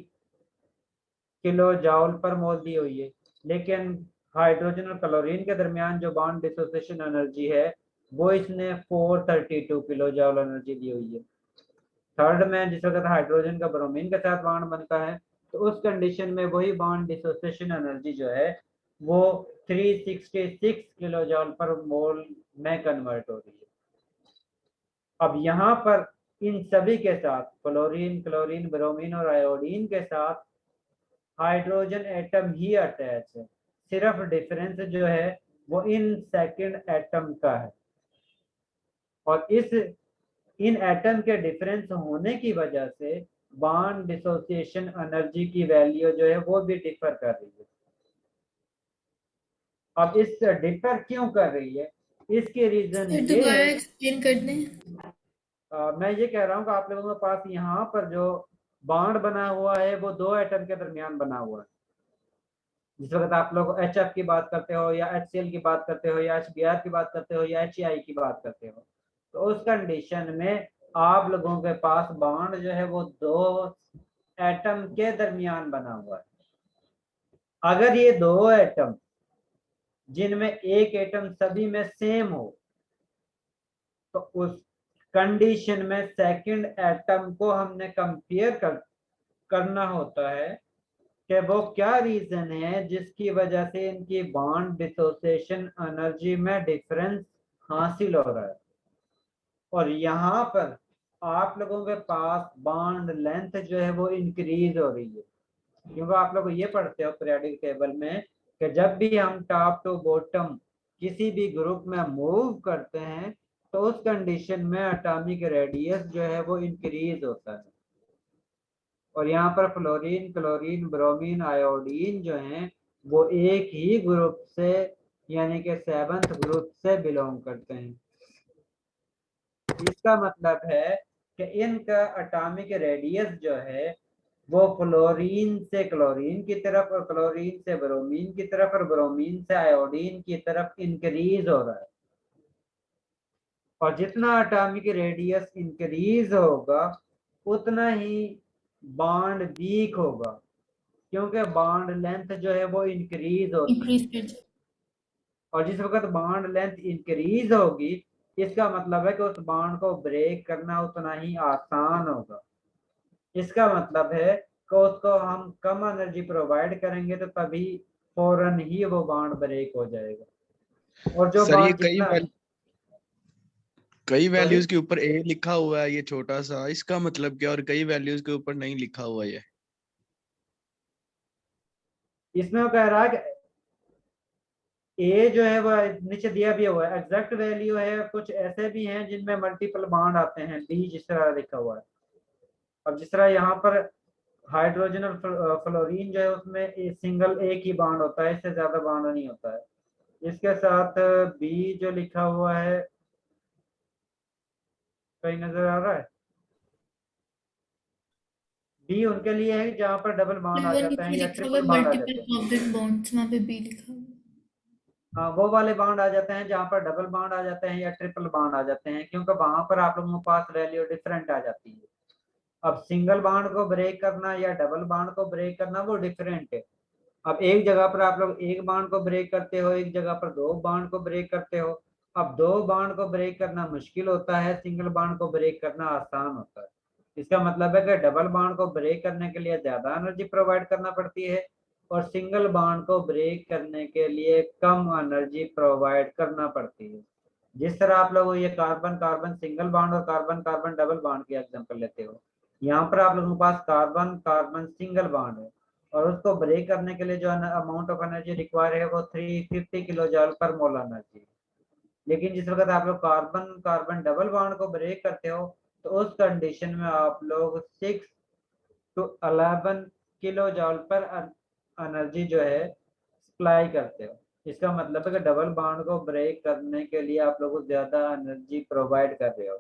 A: किलो जॉल पर मोल दी हुई है, लेकिन हाइड्रोजन और क्लोरीन के दरमियान जो बॉन्ड डिसोसिएशन एनर्जी है वो इसने 432 किलो जॉल एनर्जी दी हुई है। थर्ड में जिस वक्त हाइड्रोजन का ब्रोमीन के साथ बॉन्ड बनता है तो उस कंडीशन में वही बॉन्ड डिसोसिएशन एनर्जी जो है वो 366 किलो जॉल पर मोल में कन्वर्ट हो रही है। अब यहाँ पर इन सभी के साथ फ्लोरीन, क्लोरीन, ब्रोमीन और आयोडीन के साथ हाइड्रोजन एटम ही अटैच है, सिर्फ डिफरेंस जो है वो इन सेकंड एटम का है। और इन एटम के डिफरेंस होने की वजह से बॉन्ड डिसोसिएशन एनर्जी की वैल्यू जो है वो भी डिफर कर रही है। अब इस डिफर क्यों कर रही है, इसके रीजन
E: फिर
A: ये
E: दोबारा
A: है।
E: एक्सप्लेन कर दें।
A: मैं ये कह रहा हूँ कि आप लोगों के पास यहाँ पर जो बॉन्ड बना हुआ है वो दो एटम के दरमियान बना हुआ है। जिस वक्त आप लोग HF की बात करते हो या HCl की बात करते हो या HBr की बात करते हो या HEI की बात करते हो, तो उस कंडीशन में आप लोगों के पास बॉन्ड जो है वो दो एटम के दरमियान बना हुआ है। अगर ये दो एटम जिनमें एक एटम सभी में सेम हो, तो उस कंडीशन में सेकंड एटम को हमने कंपेयर करना होता है कि वो क्या रीजन है जिसकी वजह से इनकी बॉन्ड डिसोसिएशन एनर्जी में डिफरेंस हासिल हो रहा है। और यहाँ पर आप लोगों के पास बॉन्ड लेंथ जो है वो इंक्रीज हो रही है, क्योंकि आप लोग ये पढ़ते हो पीरियोडिक टेबल में कि जब भी हम टॉप टू बॉटम किसी भी ग्रुप में मूव करते हैं तो उस कंडीशन में एटॉमिक रेडियस जो है वो इंक्रीज होता है। और यहाँ पर फ्लोरीन, क्लोरीन, ब्रोमीन, आयोडीन जो हैं वो एक ही ग्रुप से यानी कि 7th ग्रुप से बिलोंग करते हैं। इसका मतलब है कि इनका एटॉमिक रेडियस जो है वो फ्लोरीन से क्लोरीन की तरफ और क्लोरीन से ब्रोमीन की तरफ और ब्रोमीन से आयोडीन की तरफ इंक्रीज हो रहा है। और जितना एटॉमिक रेडियस इंक्रीज होगा उतना ही बॉन्ड वीक होगा, क्योंकि बॉन्ड लेंथ जो है वो इंक्रीज होती है।
E: इंक्रीज कर दो।
A: और जिस वक्त बॉन्ड लेंथ इंक्रीज होगी इसका मतलब है कि उस बॉन्ड को ब्रेक करना उतना ही आसान होगा। इसका मतलब है कि उसको हम कम एनर्जी प्रोवाइड करेंगे तो तभी फौरन ही वो बॉन्ड ब्रेक हो जाएगा। और जो
C: सर ये
A: बॉन्ड जितना
C: कई वैल्यूज के ऊपर ए लिखा हुआ है, ये छोटा सा, इसका मतलब क्या? और कई वैल्यूज के ऊपर नहीं लिखा हुआ ये।
A: इसमें वो कह रहा है कि ए जो है वो नीचे दिया भी हुआ है, एग्जैक्ट वैल्यू है। कुछ ऐसे भी हैं जिनमें मल्टीपल बॉन्ड आते हैं, बी जिस तरह लिखा हुआ है। अब जिस तरह यहाँ पर हाइड्रोजन और फ्लोरीन जो है उसमें सिंगल एक ही बॉन्ड होता है, इससे ज्यादा बॉन्ड नहीं होता है। इसके साथ बी जो लिखा हुआ है कहीं नजर आ रहा है, बी उनके लिए है जहाँ पर डबल बॉन्ड आ
E: वो
A: जाता
E: नीचे
A: है या
E: लिखा हुआ
A: ट्रिपल बॉन्ड आ
E: मल्टीपल
A: जाते हैं।
E: कोवलेंट बॉन्ड्स, वहाँ पे बी लिखा हुआ।
A: हाँ, वो वाले बॉन्ड आ जाते हैं जहाँ पर डबल बॉन्ड आ जाते हैं या ट्रिपल बॉन्ड आ जाते हैं, क्योंकि वहां पर आप लोगों के पास वैल्यू डिफरेंट आ जाती है। अब सिंगल बॉन्ड को ब्रेक करना या डबल बॉन्ड को ब्रेक करना वो डिफरेंट है। अब एक जगह पर आप लोग एक बॉन्ड को ब्रेक करते हो, एक जगह पर दो बॉन्ड को ब्रेक करते हो। अब दो बॉन्ड को ब्रेक करना मुश्किल होता है, सिंगल बॉन्ड को ब्रेक करना आसान होता है। इसका मतलब है कि डबल बॉन्ड को ब्रेक करने के लिए ज्यादा एनर्जी प्रोवाइड करना पड़ती है और सिंगल बॉन्ड को ब्रेक करने के लिए कम एनर्जी प्रोवाइड करना पड़ती है। जिस तरह आप लोग ये कार्बन कार्बन सिंगल बॉन्ड और कार्बन कार्बन डबल बॉन्ड की एग्जांपल लेते हो, यहाँ पर आप लोगों के पास कार्बन कार्बन सिंगल बॉन्ड है और उसको ब्रेक करने के लिए जो अमाउंट ऑफ एनर्जी रिक्वायर है वो 350 किलो जॉल पर मोल एनर्जी। लेकिन जिस वक्त आप लोग कार्बन कार्बन डबल बॉन्ड को ब्रेक करते हो तो उस कंडीशन में आप लोग 6 to 11 किलो जॉल पर एनर्जी जो है सप्लाई करते हो। इसका मतलब है कि डबल बॉन्ड को ब्रेक करने के लिए आप लोग ज्यादा एनर्जी प्रोवाइड कर रहे हो।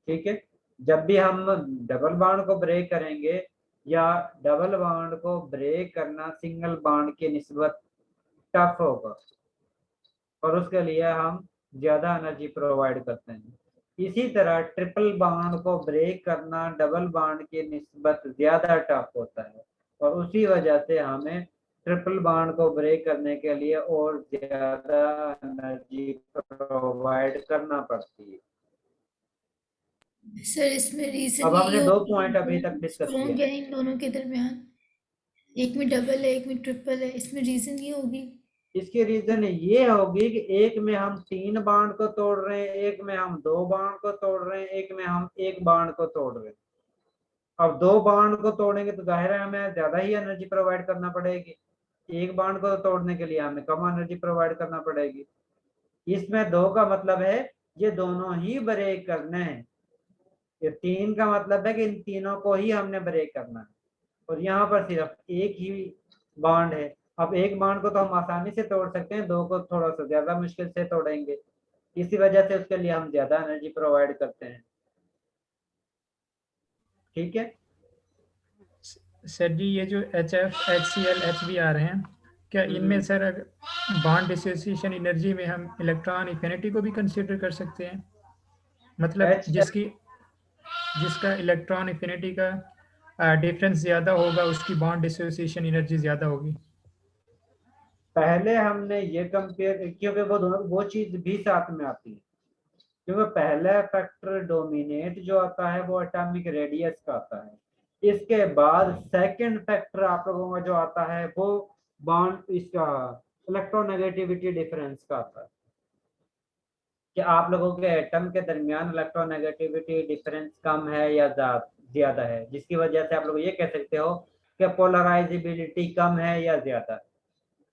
A: ठीक है, जब भी हम डबल बॉन्ड को ब्रेक करेंगे या डबल बॉन्ड को ब्रेक करना सिंगल बॉन्ड की निस्बत टफ होगा और उसके लिए हम ज्यादा एनर्जी प्रोवाइड करते हैं। इसी तरह ट्रिपल बॉन्ड को ब्रेक करना डबल बॉन्ड की निस्बत ज्यादा टफ होता है और उसी वजह से हमें ट्रिपल बॉन्ड को ब्रेक करने के लिए और ज्यादा एनर्जी प्रोवाइड करना पड़ती है।
E: सर इसमें रीजन
A: अब
E: यही
A: हमने दो
E: होगा
A: पॉइंट अभी तक
E: कि
A: डिस्कस
E: स्ट्रॉन्ग
A: किए।
E: है इन दोनों के दरमियान। एक में डबल है, एक में ट्रिपल है, इसमें रीजन ये होगी।
A: इसकी रीजन ये होगी कि एक में हम 3 बॉन्ड को तोड़ रहे हैं, एक में हम 2 बॉन्ड को तोड़ रहे हैं, एक में हम 1 बॉन्ड को तोड़ रहे हैं। अब 2 बॉन्ड को तोड़ेंगे तो जाहिर है हमें ज्यादा ही एनर्जी प्रोवाइड करना पड़ेगी, 1 बॉन्ड को तोड़ने के लिए हमें कम एनर्जी प्रोवाइड करना पड़ेगी। इसमें 2 का मतलब है ये दोनों ही ब्रेक करने हैं, ये 3 का मतलब है कि इन तीनों को ही हमने ब्रेक करना है, और यहाँ पर सिर्फ एक ही बॉन्ड है। अब 1 बॉन्ड को तो हम आसानी से तोड़ सकते हैं, 2 को थोड़ा सा ज्यादा मुश्किल से तोड़ेंगे, इसी वजह से उसके लिए हम ज्यादा एनर्जी प्रोवाइड करते हैं। ठीक है
K: सर जी, ये जो HF, HCl, HB आ रहे हैं, क्या इनमें सर बॉन्ड डिसोसिएशन एनर्जी में हम इलेक्ट्रॉन एफिनिटी को भी कंसीडर कर सकते हैं? मतलब जिसका इलेक्ट्रॉन एफिनिटी का डिफरेंस ज्यादा होगा उसकी बॉन्ड डिसोसिएशन एनर्जी ज्यादा होगी।
A: पहले हमने ये कंपेयर, क्योंकि वो चीज भी साथ में आती है, क्योंकि पहला फैक्टर डोमिनेट जो आता है वो एटॉमिक रेडियस का आता है, इसके बाद सेकंड फैक्टर आप लोगों का जो आता है वो बॉन्ड इसका इलेक्ट्रोनेगेटिविटी डिफरेंस का आता है, कि आप लोगों के एटम के दरमियान इलेक्ट्रोनेगेटिविटी डिफरेंस कम है या ज्यादा है, जिसकी वजह से आप लोग ये कह सकते हो कि पोलराइजेबिलिटी कम है या ज्यादा है।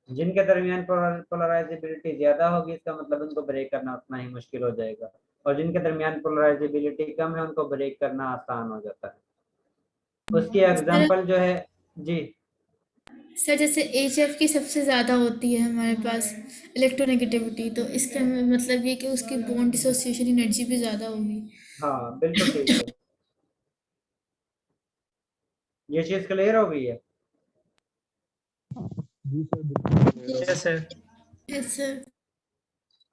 A: जिनके दरमियान पोलराइजेबिलिटी ज्यादा होगी इसका मतलब उनको ब्रेक करना उतना ही मुश्किल हो जाएगा, और जिनके दरमियान पोलराइजेबिलिटी कम है उनको ब्रेक करना आसान हो जाता है। उसकी एग्जांपल जो है जी
E: सर जैसे HF की सबसे ज़्यादा होती है हमारे पास इलेक्ट्रोनेगेटिविटी, तो इसका मतलब ये कि उसकी बॉन्ड डिसोसिएशन एनर्जी भी ज़्यादा होगी।
A: हाँ बिल्कुल ठीक है, ये चीज क्लियर हो गई है?
K: Yes sir.
E: Yes sir.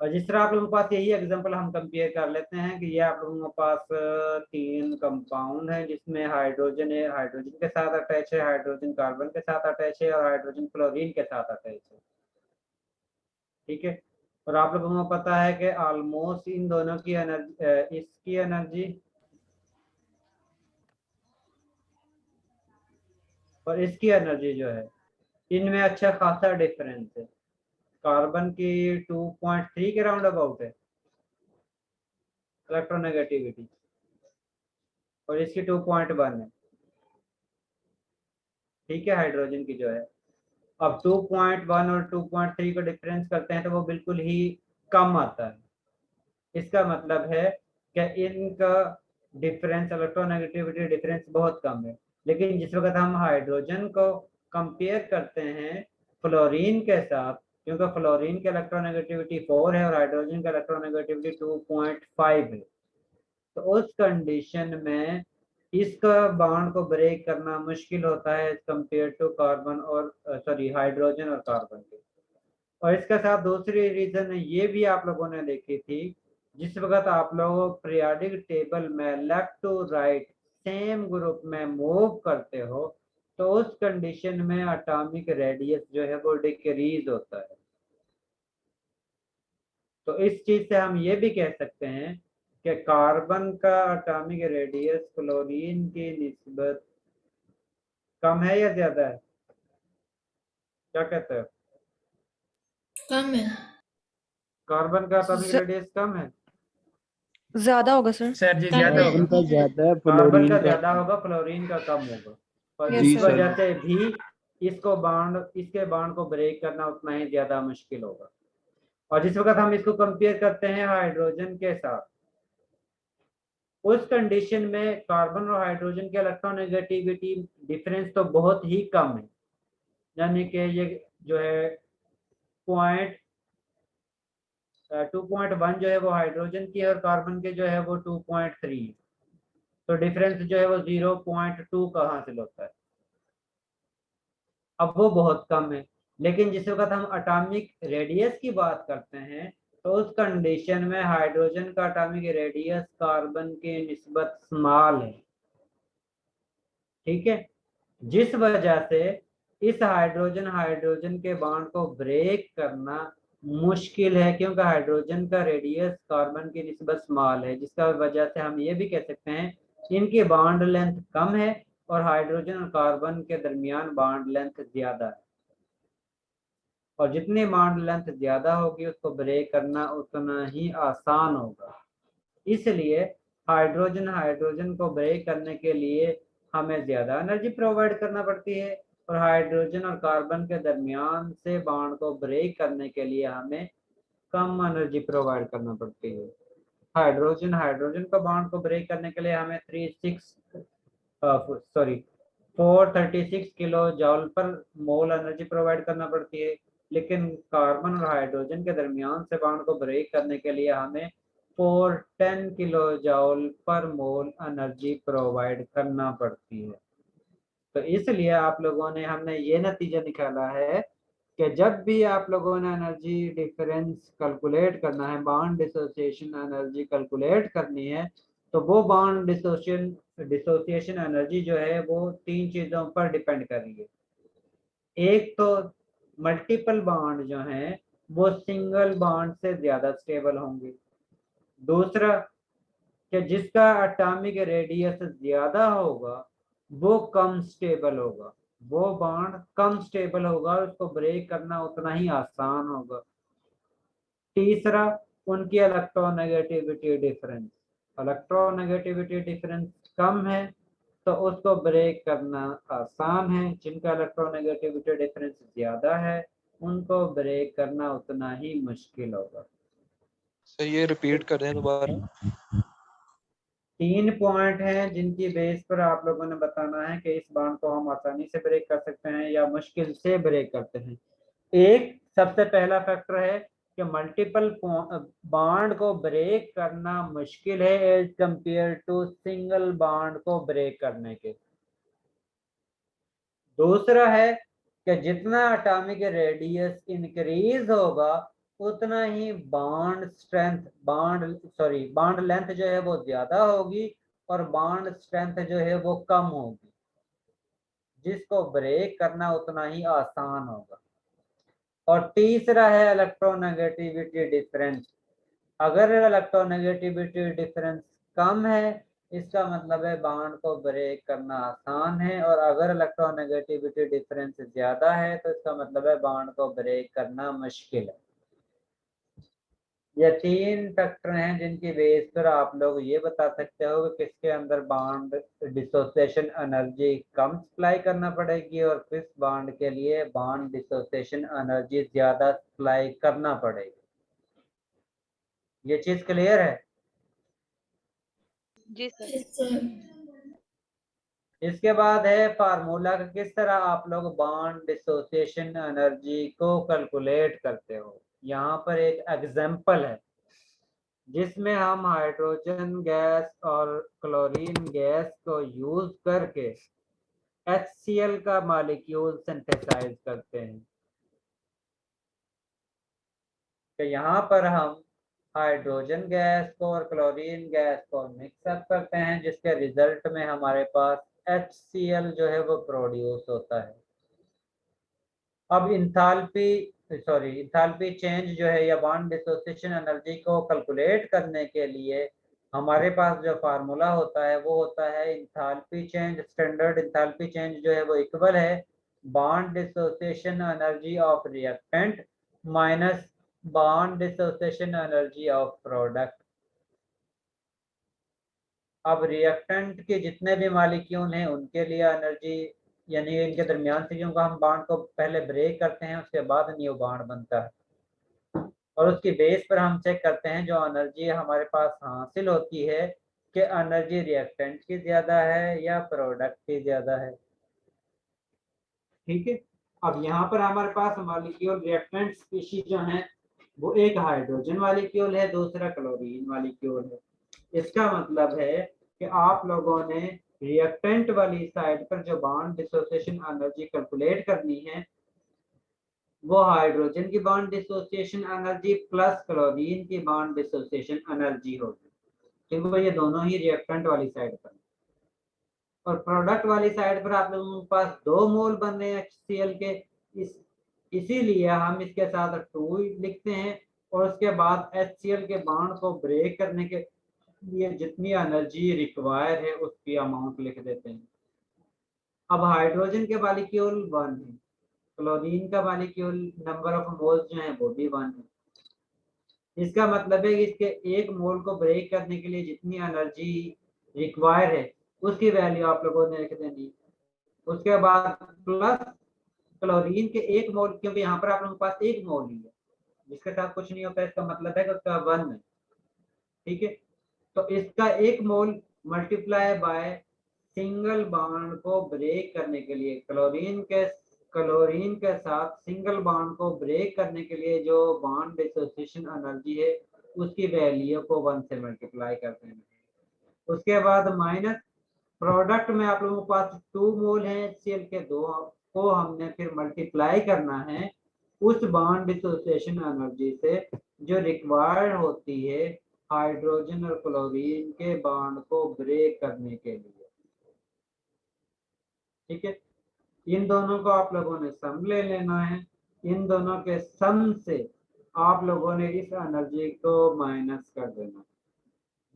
A: और जिस तरह आप लोगों के पास यही एग्जांपल हम कंपेयर कर लेते हैं कि ये आप लोगों के पास 3 कंपाउंड है, जिसमें हाइड्रोजन है, हाइड्रोजन के साथ अटैच है, हाइड्रोजन कार्बन के साथ अटैच है, और हाइड्रोजन क्लोरीन के साथ अटैच है। ठीक है, और आप लोगों को पता है कि ऑलमोस्ट इन दोनों की एनर्जी, इसकी एनर्जी और इसकी एनर्जी जो है इनमें अच्छा खासा डिफरेंस है। कार्बन की 2.3 के राउंड अबाउट है इलेक्ट्रोनेगेटिविटी, और इसकी 2.1 है। ठीक है, हाइड्रोजन की जो है, अब 2.1 और 2.3 को डिफरेंस करते हैं तो वो बिल्कुल ही कम आता है। इसका मतलब है कि इनका डिफरेंस, इलेक्ट्रोनेगेटिविटी डिफरेंस बहुत कम है। लेकिन जिस वक्त हम हाइड्रोजन को कंपेयर करते हैं फ्लोरीन के साथ, क्योंकि फ्लोरीन की इलेक्ट्रोनेगेटिविटी 4 है और हाइड्रोजन का इलेक्ट्रोनेगेटिविटी 2.5 है, तो उस कंडीशन में इसका बॉन्ड को ब्रेक करना मुश्किल होता है कंपेयर टू कार्बन और हाइड्रोजन और कार्बन के। और इसके साथ दूसरी रीजन ये भी आप लोगों ने देखी थी, जिस वक्त आप लोग पीरियोडिक टेबल में left to right same group में मूव करते हो तो उस कंडीशन में एटॉमिक रेडियस जो है वो डिक्रीज होता है। तो इस चीज से हम ये भी कह सकते हैं कि कार्बन का एटॉमिक रेडियस क्लोरीन की निस्बत कम है या ज्यादा है? क्या कहते हैं?
E: कम है।
A: कार्बन का एटॉमिक रेडियस कम है?
I: ज्यादा होगा सर।
K: सर जी ज्यादा होगा।
G: कार्बन का ज्यादा है,
A: कार्बन
G: फ्लोरीन
A: का
G: का
A: ज्यादा होगा, फ्लोरीन का कम होगा, और
I: Yes,
A: जिस
I: sir.
A: वजह से भी इसके बॉन्ड को ब्रेक करना उतना ही ज्यादा मुश्किल होगा। और जिस वक्त हम इसको कंपेयर करते हैं हाइड्रोजन के साथ, उस कंडीशन में कार्बन और हाइड्रोजन के इलेक्ट्रोनेगेटिविटी डिफरेंस तो बहुत ही कम है, यानी कि ये जो है 2.1 जो है वो हाइड्रोजन की है और कार्बन के जो है वो 2.3 है, तो डिफरेंस जो है वो 0.2 का हासिल होता है। अब वो बहुत कम है, लेकिन जिस वक्त हम एटॉमिक रेडियस की बात करते हैं तो उस कंडीशन में हाइड्रोजन का एटॉमिक रेडियस कार्बन के निस्बत स्मॉल है। ठीक है, जिस वजह से इस हाइड्रोजन के बॉन्ड को ब्रेक करना मुश्किल है, क्योंकि हाइड्रोजन का रेडियस कार्बन की निस्बत स्मॉल है, जिसका वजह से हम ये भी कह सकते हैं इनकी बॉन्ड लेंथ कम है और हाइड्रोजन और कार्बन के दरमियान बॉन्ड लेंथ ज्यादा है, और जितनी बॉन्ड लेंथ ज्यादा होगी उसको ब्रेक करना उतना ही आसान होगा। इसलिए हाइड्रोजन को ब्रेक करने के लिए हमें ज्यादा एनर्जी प्रोवाइड करना पड़ती है, और हाइड्रोजन और कार्बन के दरमियान से बॉन्ड को ब्रेक करने के लिए हमें कम एनर्जी प्रोवाइड करना पड़ती है। हाइड्रोजन को बॉन्ड को ब्रेक करने के लिए हमें 436 किलो जॉल पर मोल एनर्जी प्रोवाइड करना पड़ती है, लेकिन कार्बन और हाइड्रोजन के दरमियान से बॉन्ड को ब्रेक करने के लिए हमें 410 किलो जॉल पर मोल एनर्जी प्रोवाइड करना पड़ती है। तो इसलिए हमने ये नतीजा निकाला है कि जब भी आप लोगों ने एनर्जी डिफरेंस कैलकुलेट करना है, बॉन्ड डिसोसिएशन एनर्जी कैलकुलेट करनी है, तो वो बॉन्ड डिसोसिएशन एनर्जी जो है वो 3 चीजों पर डिपेंड कर रही है। एक तो मल्टीपल बॉन्ड जो हैं वो सिंगल बॉन्ड से ज्यादा स्टेबल होंगे। दूसरा कि जिसका एटॉमिक रेडियस ज्यादा होगा वो कम स्टेबल होगा, वो बॉन्ड कम स्टेबल होगा और उसको ब्रेक करना उतना ही आसान होगा। तीसरा उनकी इलेक्ट्रोनेगेटिविटी डिफरेंस कम है तो उसको ब्रेक करना आसान है, जिनका इलेक्ट्रोनेगेटिविटी डिफरेंस ज्यादा है उनको ब्रेक करना उतना ही मुश्किल होगा।
M: सर ये रिपीट कर दें दोबारा।
A: 3 पॉइंट हैं जिनकी बेस पर आप लोगों ने बताना है कि इस बॉन्ड को हम आसानी से ब्रेक कर सकते हैं या मुश्किल से ब्रेक करते हैं। एक सबसे पहला फैक्टर है कि मल्टीपल बॉन्ड को ब्रेक करना मुश्किल है as compare to single bond को ब्रेक करने के। दूसरा है कि जितना एटॉमिक रेडियस इंक्रीज होगा उतना ही बॉन्ड लेंथ जो है वो ज्यादा होगी और बॉन्ड स्ट्रेंथ जो है वो कम होगी, जिसको ब्रेक करना उतना ही आसान होगा। और तीसरा है इलेक्ट्रोनेगेटिविटी डिफरेंस। अगर इलेक्ट्रोनेगेटिविटी डिफरेंस कम है इसका मतलब है बॉन्ड को ब्रेक करना आसान है, और अगर इलेक्ट्रोनेगेटिविटी डिफरेंस ज्यादा है तो इसका मतलब है बॉन्ड को ब्रेक करना मुश्किल है। ये 3 फैक्टर हैं जिनकी बेस पर आप लोग ये बता सकते हो कि किसके अंदर बॉन्ड डिसोसिएशन एनर्जी कम सप्लाई करना पड़ेगी और किस बॉन्ड के लिए बॉन्ड डिसोसिएशन एनर्जी ज्यादा सप्लाई करना पड़ेगी। ये चीज क्लियर है?
F: जी सर।
E: Yes, sir.
A: इसके बाद है फार्मूला कि किस तरह आप लोग बॉन्ड डिसोसिएशन एनर्जी को कैलकुलेट करते हो। यहाँ पर एक एग्जांपल है जिसमें हम हाइड्रोजन गैस और क्लोरीन गैस को यूज करके HCl का मॉलिक्यूल सिंथेसाइज करते हैं। तो यहाँ पर हम हाइड्रोजन गैस को और क्लोरीन गैस को मिक्सअप करते हैं जिसके रिजल्ट में हमारे पास HCl जो है वो प्रोड्यूस होता है। अब इंथाल्पी चेंज जो है या बॉन्ड डिसोसिएशन एनर्जी को कैलकुलेट करने के लिए हमारे पास जो फार्मूला होता है वो होता है enthalpy change. Standard enthalpy change जो है वो इक्वल है bond dissociation energy of reactant minus bond dissociation energy of product. अब रिएक्टेंट के जितने भी मॉलिक्यूल हैं उनके लिए एनर्जी यानी इनके दरमियान से क्योंकि हम बॉन्ड को पहले ब्रेक करते हैं उसके बाद न्यू बॉन्ड बनता है और उसकी बेस पर हम चेक करते हैं जो एनर्जी हमारे पास हासिल होती है कि एनर्जी रिएक्टेंट की ज्यादा है या प्रोडक्ट की ज्यादा है। ठीक है, अब यहाँ पर हमारे पास मॉलिक्यूल रिएक्टेंट स्पीशीज जो है वो एक हाइड्रोजन मॉलिक्यूल है, दूसरा क्लोरीन मॉलिक्यूल है। इसका मतलब है कि आप लोगों ने रिएक्टेंट वाली साइड पर जो बॉन्ड डिसोसिएशन एनर्जी कैलकुलेट करनी है वो हाइड्रोजन की bond dissociation energy plus chlorine की बॉन्ड डिसोसिएशन एनर्जी होगी, क्योंकि ये दोनों ही रिएक्टेंट वाली साइड पर। और प्रोडक्ट वाली साइड पर आप लोगों के पास 2 मोल बन रहे हैं HCl के, इसीलिए हम इसके साथ 2 लिखते हैं और उसके बाद HCl के बॉन्ड को ब्रेक करने के लिए जितनी एनर्जी रिक्वायर है उसकी अमाउंट लिख देते हैं। अब हाइड्रोजन के मॉलिक्यूल 1 है, क्लोरीन का मॉलिक्यूल नंबर ऑफ मोल्स जो है वो भी 1 है। इसका मतलब है कि इसके एक मोल को ब्रेक करने के लिए जितनी एनर्जी रिक्वायर है उसकी वैल्यू आप लोगों ने लिख देनी। उसके बाद प्लस क्लोरीन के एक मोल, क्योंकि यहाँ पर आप लोगों के पास एक मोल ही है जिसके साथ कुछ नहीं होता, इसका मतलब है कि उसका 1 है। ठीक है, तो इसका एक मोल मल्टीप्लाई बाय सिंगल बॉन्ड को ब्रेक करने के लिए क्लोरीन के साथ सिंगल बॉन्ड को ब्रेक करने के लिए जो बॉन्ड डिसोसिएशन एनर्जी है उसकी वैल्यू को 1 से मल्टीप्लाई करते हैं। उसके बाद माइनस प्रोडक्ट में आप लोगों के पास 2 मोल हैं HCl के, 2 को हमने फिर मल्टीप्लाई करना है उस बॉन्ड डिसोसिएशन एनर्जी से जो रिक्वायर्ड होती है हाइड्रोजन और क्लोरीन के बॉन्ड को ब्रेक करने के लिए। ठीक है, इन दोनों को आप लोगों ने सम ले लेना है। इन दोनों के सम से आप लोगों ने इस एनर्जी को माइनस कर देना,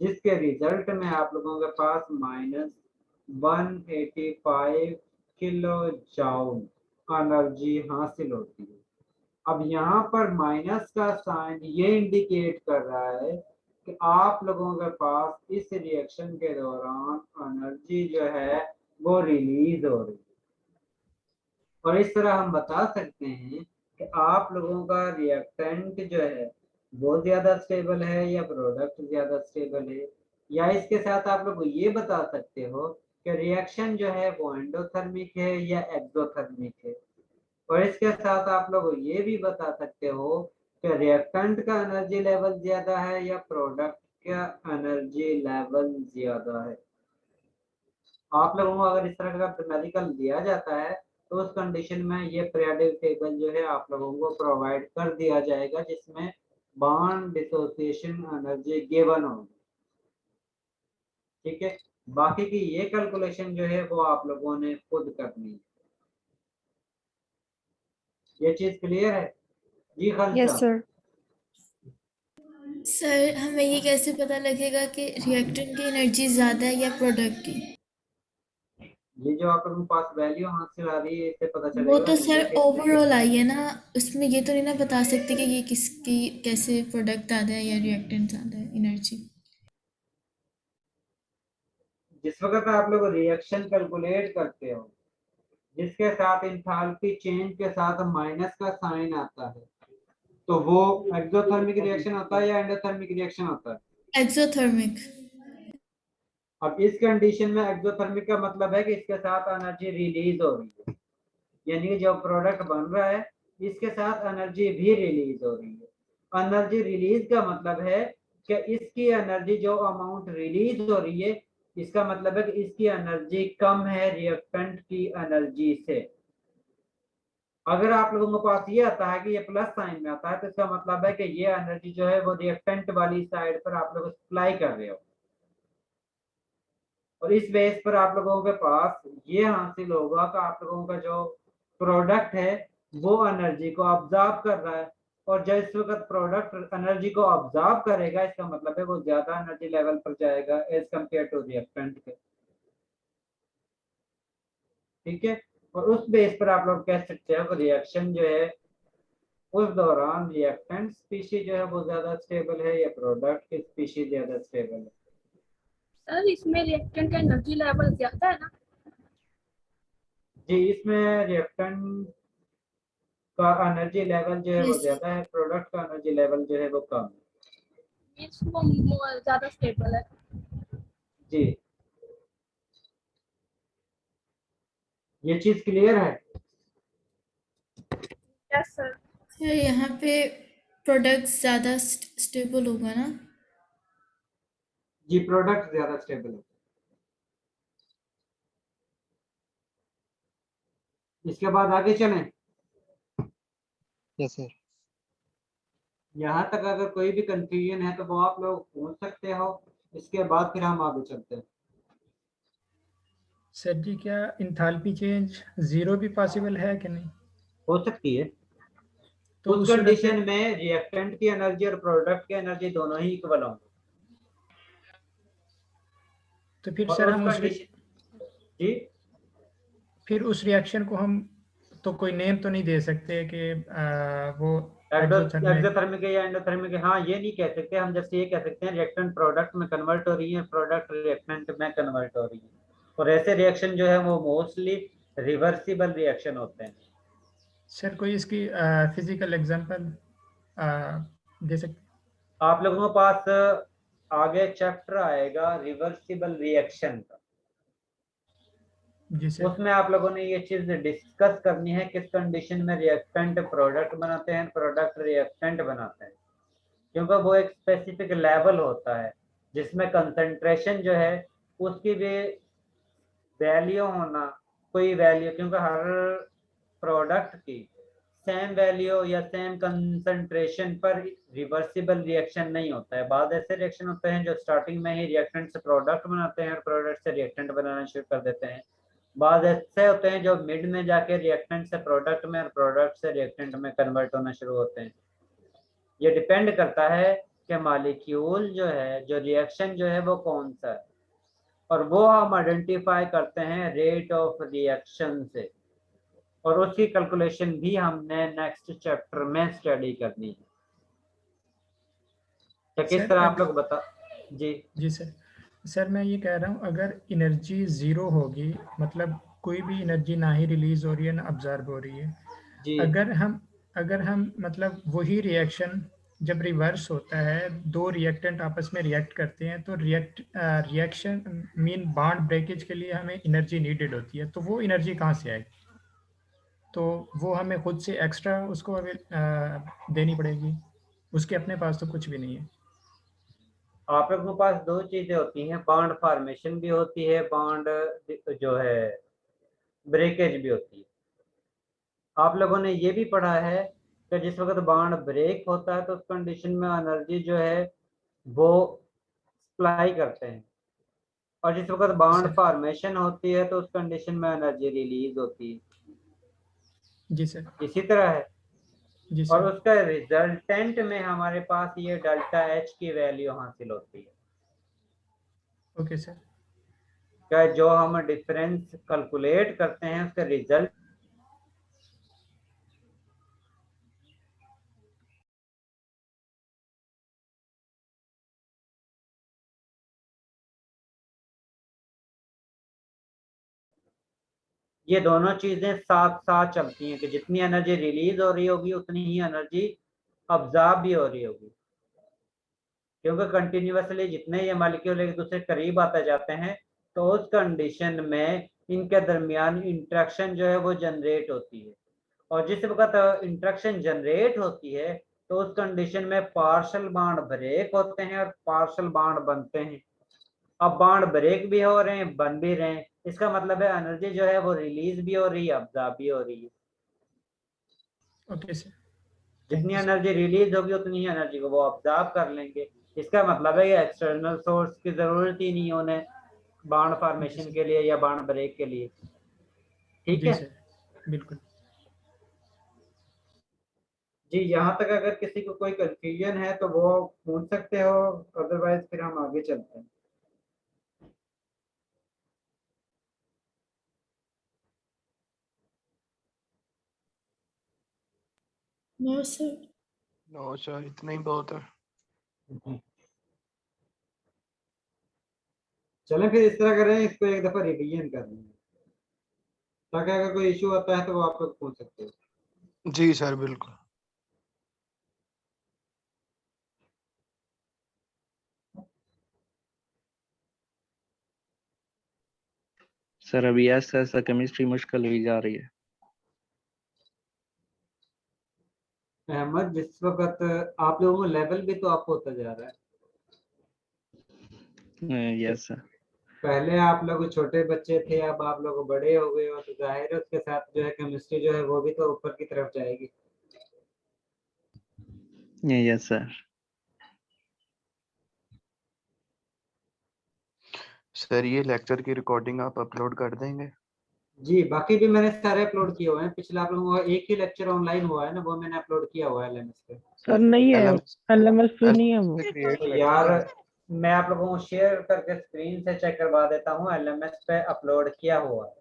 A: जिसके रिजल्ट में आप लोगों के पास -185 किलो जूल एनर्जी हासिल होती है। अब यहाँ पर माइनस का साइन ये इंडिकेट कर रहा है कि आप लोगों के पास इस रिएक्शन के दौरान एनर्जी जो है वो रिलीज हो रही है। और इस तरह हम बता सकते हैं कि आप लोगों का रिएक्टेंट जो है वो ज्यादा स्टेबल है या प्रोडक्ट ज्यादा स्टेबल है, या इसके साथ आप लोग ये बता सकते हो कि रिएक्शन जो है वो एंडोथर्मिक है या एक्सोथर्मिक है। और इसके साथ आप लोग ये भी बता सकते हो कि रिएक्टेंट का एनर्जी लेवल ज्यादा है या प्रोडक्ट का एनर्जी लेवल ज्यादा है। आप लोगों को अगर इस तरह का मेडिकल दिया जाता है तो उस कंडीशन में ये पीरियोडिक टेबल जो है आप लोगों को प्रोवाइड कर दिया जाएगा जिसमें बॉन्ड डिसोसिएशन एनर्जी गिवन होगी। ठीक है, बाकी की ये कैलकुलेशन जो है वो आप लोगों ने खुद करनी है। ये चीज क्लियर है जी खालिद
I: यस
A: साहब?
I: सर।
E: सर हमें ये कैसे पता लगेगा कि रिएक्टेंट की एनर्जी ज़्यादा है या प्रोडक्ट की?
A: ये जो आप लोगों के पास वैल्यू हासिल आ रही है इससे पता
E: वो
A: चलेगा
E: तो
A: कि
E: सर
A: ये
E: ओवरऑल आई है ना, उसमें ये तो नहीं ना बता सकते कि ये किसकी कैसे प्रोडक्ट ज़्यादा है या रिएक्टेंट ज़्यादा है एनर्जी।
A: जिस वक्त आप लोग रिएक्शन कैलकुलेट करते हो जिसके साथ इंथैल्पी चेंज के साथ माइनस का साइन आता है तो वो एक्सोथर्मिक रिएक्शन होता है या एंडोथर्मिक रिएक्शन होता है?
E: एक्सोथर्मिक।
A: अब इस कंडीशन में एक्सोथर्मिक का मतलब है कि इसके साथ एनर्जी रिलीज हो रही है, यानी जो प्रोडक्ट बन रहा है इसके साथ एनर्जी भी रिलीज हो रही है। एनर्जी रिलीज का मतलब है कि इसकी एनर्जी जो अमाउंट रिलीज हो रही है इसका मतलब है कि इसकी एनर्जी कम है रिएक्टेंट की एनर्जी से। अगर आप लोगों के पास ये आता है कि ये प्लस साइन में आता है तो इसका मतलब है कि ये एनर्जी जो है वो रिएक्टेंट वाली साइड पर आप लोग सप्लाई कर रहे हो, और इस बेस पर आप लोगों के पास ये हासिल होगा कि आप लोगों का जो प्रोडक्ट है वो एनर्जी को ऑब्जर्व कर रहा है, और जिस वक्त प्रोडक्ट एनर्जी को ऑब्जर्व करेगा इसका मतलब है वो ज्यादा एनर्जी लेवल पर जाएगा एज कंपेयर टू रिएक्टेंट के। ठीक है, और उस बेस पर आप लोग कह सकते हैं रिएक्शन जो है उस दौरान रिएक्टेंट स्पीशीज जो है वो ज्यादा स्टेबल है या प्रोडक्ट की स्पीशीज ज्यादा स्टेबल है।
F: सर इसमें रिएक्टेंट का एनर्जी लेवल ज्यादा है ना?
A: जी, इसमें रिएक्टेंट का एनर्जी लेवल जो है वो
E: Yes.
A: ज्यादा है, प्रोडक्ट का एनर्जी लेवल जो है वो कम है।
F: मींस वो ज्यादा स्टेबल है।
A: जी, ये चीज क्लियर है?
F: Yes sir.
E: सर यहाँ पे प्रोडक्ट ज़्यादा स्टेबल होगा ना?
A: जी, प्रोडक्ट ज्यादा स्टेबल है। इसके बाद आगे चलें।
B: Yes sir.
A: यहाँ तक अगर कोई भी कंफ्यूजन है तो वो आप लोग पूछ सकते हो, इसके बाद फिर हम आगे चलते हैं।
K: सर जी क्या इंथाल्पी चेंज जीरो भी पॉसिबल है कि नहीं?
A: हो सकती है,
K: तो
A: उस
K: उस सूरत
A: कंडीशन
K: में
A: में रिएक्टेंट की एनर्जी और प्रोडक्ट की एनर्जी दोनों ही इक्वल होंगे।
K: तो फिर
A: और
K: सर
A: उस
K: हम उस
A: कंडीशन जी
K: फिर उस रिएक्शन को हम तो कोई नेम तो नहीं दे सकते कि वो एक्सोथर्मिक
A: एक्सोथर्मिक या एंडोथर्मिक, हाँ ये नहीं कह सकते हम, जैसे ये कह सकते हैं रिएक्टेंट प्रोडक्ट में कन्वर्ट हो रही है, प्रोडक्ट रिएक्टेंट में कन्वर्ट हो रही है। और ऐसे रिएक्शन जो है वो मोस्टली रिवर्सिबल रिएक्शन होते हैं।
K: सर कोई इसकी फिजिकल एग्जांपल दे सकते?
A: आप लोगों के पास आगे चैप्टर आएगा रिवर्सिबल रिएक्शन का, उसमें आप लोगों ने ये चीज डिस्कस करनी है किस कंडीशन में रिएक्टेंट प्रोडक्ट बनाते हैं, प्रोडक्ट रिएक्टेंट बनाते हैं, क्योंकि वो एक स्पेसिफिक लेवल होता है जिसमें कंसंट्रेशन जो है उसकी भी वैल्यू होना, कोई वैल्यू, क्योंकि हर प्रोडक्ट की सेम वैल्यू या सेम कंसंट्रेशन पर रिवर्सिबल रिएक्शन नहीं होता है। बाद ऐसे रिएक्शन होते हैं जो स्टार्टिंग में ही रिएक्टेंट से प्रोडक्ट बनाते हैं और प्रोडक्ट से रिएक्टेंट बनाना शुरू कर देते हैं। बाद ऐसे होते हैं जो मिड में जाके रिएक्टेंट से प्रोडक्ट में और प्रोडक्ट से रिएक्टेंट में कन्वर्ट होना शुरू होते हैं। ये डिपेंड करता है कि मॉलिक्यूल जो है, जो रिएक्शन जो है वो कौन सा है, और वो हम आइडेंटिफाई करते हैं रेट ऑफ रिएक्शन से, और उसकी कैलकुलेशन भी हमने नेक्स्ट चैप्टर में स्टडी करनी है। तो किस तरह आप लोग बता। जी
K: सर मैं ये कह रहा हूँ, अगर एनर्जी जीरो होगी, मतलब कोई भी एनर्जी ना ही रिलीज हो रही है ना अब्जॉर्ब हो रही है
A: जी।
K: अगर हम मतलब वही रिएक्शन जब रिवर्स होता है, दो रिएक्टेंट आपस में रिएक्ट करते हैं, तो रिएक्शन मीन बॉन्ड ब्रेकेज के लिए हमें एनर्जी नीडेड होती है, तो वो एनर्जी कहाँ से आएगी? तो वो हमें खुद से एक्स्ट्रा उसको देनी पड़ेगी, उसके अपने पास तो कुछ भी नहीं है।
A: आप लोगों के पास दो चीजें होती हैं, बॉन्ड फॉर्मेशन भी होती है, बॉन्ड जो है ब्रेकेज भी होती है। आप लोगों ने ये भी पढ़ा है कि जिस वक्त बॉन्ड ब्रेक होता है तो उस कंडीशन में एनर्जी जो है वो सप्लाई करते हैं, और जिस वक्त बॉन्ड फॉर्मेशन होती है तो उस कंडीशन में एनर्जी रिलीज होती है।
K: जी सर।
A: इसी तरह है।
K: जी सर।
A: और उसका रिजल्टेंट में हमारे पास ये डेल्टा एच की वैल्यू हासिल होती है।
K: Okay sir.
A: क्या जो हम डिफरेंस कैलकुलेट करते हैं उसका रिजल्ट ये दोनों चीजें साथ साथ चलती हैं कि जितनी एनर्जी रिलीज हो रही होगी उतनी ही एनर्जी अब्जॉर्ब भी हो रही होगी, क्योंकि कंटिन्यूअसली जितने ये मॉलिक्यूल एक दूसरे करीब आते जाते हैं तो उस कंडीशन में इनके दरमियान इंटरेक्शन जो है वो जनरेट होती है, और जिस वक्त इंटरेक्शन जनरेट होती है तो उस कंडीशन में पार्शियल बॉन्ड ब्रेक होते हैं और पार्शियल बॉन्ड बनते हैं। अब बॉन्ड ब्रेक भी हो रहे हैं, बन भी रहे हैं, इसका मतलब है एनर्जी जो है वो रिलीज भी हो रही है, अब्जॉर्ब भी हो रही है।
K: Okay sir.
A: जितनी एनर्जी रिलीज होगी उतनी ही एनर्जी को वो अब्जॉर्ब कर लेंगे। इसका मतलब है ये एक्सटर्नल सोर्स की जरूरत ही नहीं उन्हें बॉन्ड फॉर्मेशन के लिए या बॉन्ड ब्रेक के लिए। ठीक है
K: सर, बिल्कुल
A: जी। यहाँ तक अगर किसी को कोई कंफ्यूजन है तो वो पूछ सकते हो, अदरवाइज फिर हम आगे चलते हैं।
E: No sir.
C: नो सर, इतना ही बहुत है।
A: चलें फिर इस तरह करें, इसको एक दफा रिवीजन कर लें, ताकि अगर कोई इशू आता है तो वो आप लोग पूछ सकते हो।
C: जी सर, बिल्कुल।
D: सर अभी ऐसा ऐसा केमिस्ट्री मुश्किल हुई जा रही है।
A: अहमद, जिस वक्त आप लोगों को लेवल भी तो अप होता जा रहा है।
D: Yes sir.
A: पहले आप लोग छोटे बच्चे थे, अब आप लोग बड़े हो गए हो, तो जाहिर है उसके साथ जो है केमिस्ट्री जो है वो भी तो ऊपर की तरफ जाएगी।
D: Yes sir.
C: सर ये लेक्चर की रिकॉर्डिंग आप अपलोड कर देंगे?
A: जी, बाकी भी मैंने सारे अपलोड किए हुए हैं। पिछला आप लोगों का एक ही लेक्चर ऑनलाइन हुआ है ना, वो मैंने अपलोड किया हुआ है एलएमएस पे।
I: सर नहीं है, एलएमएस पे नहीं है वो।
A: तो यार मैं आप लोगों को शेयर करके स्क्रीन से चेक करवा देता हूँ, एलएमएस पे अपलोड किया हुआ है।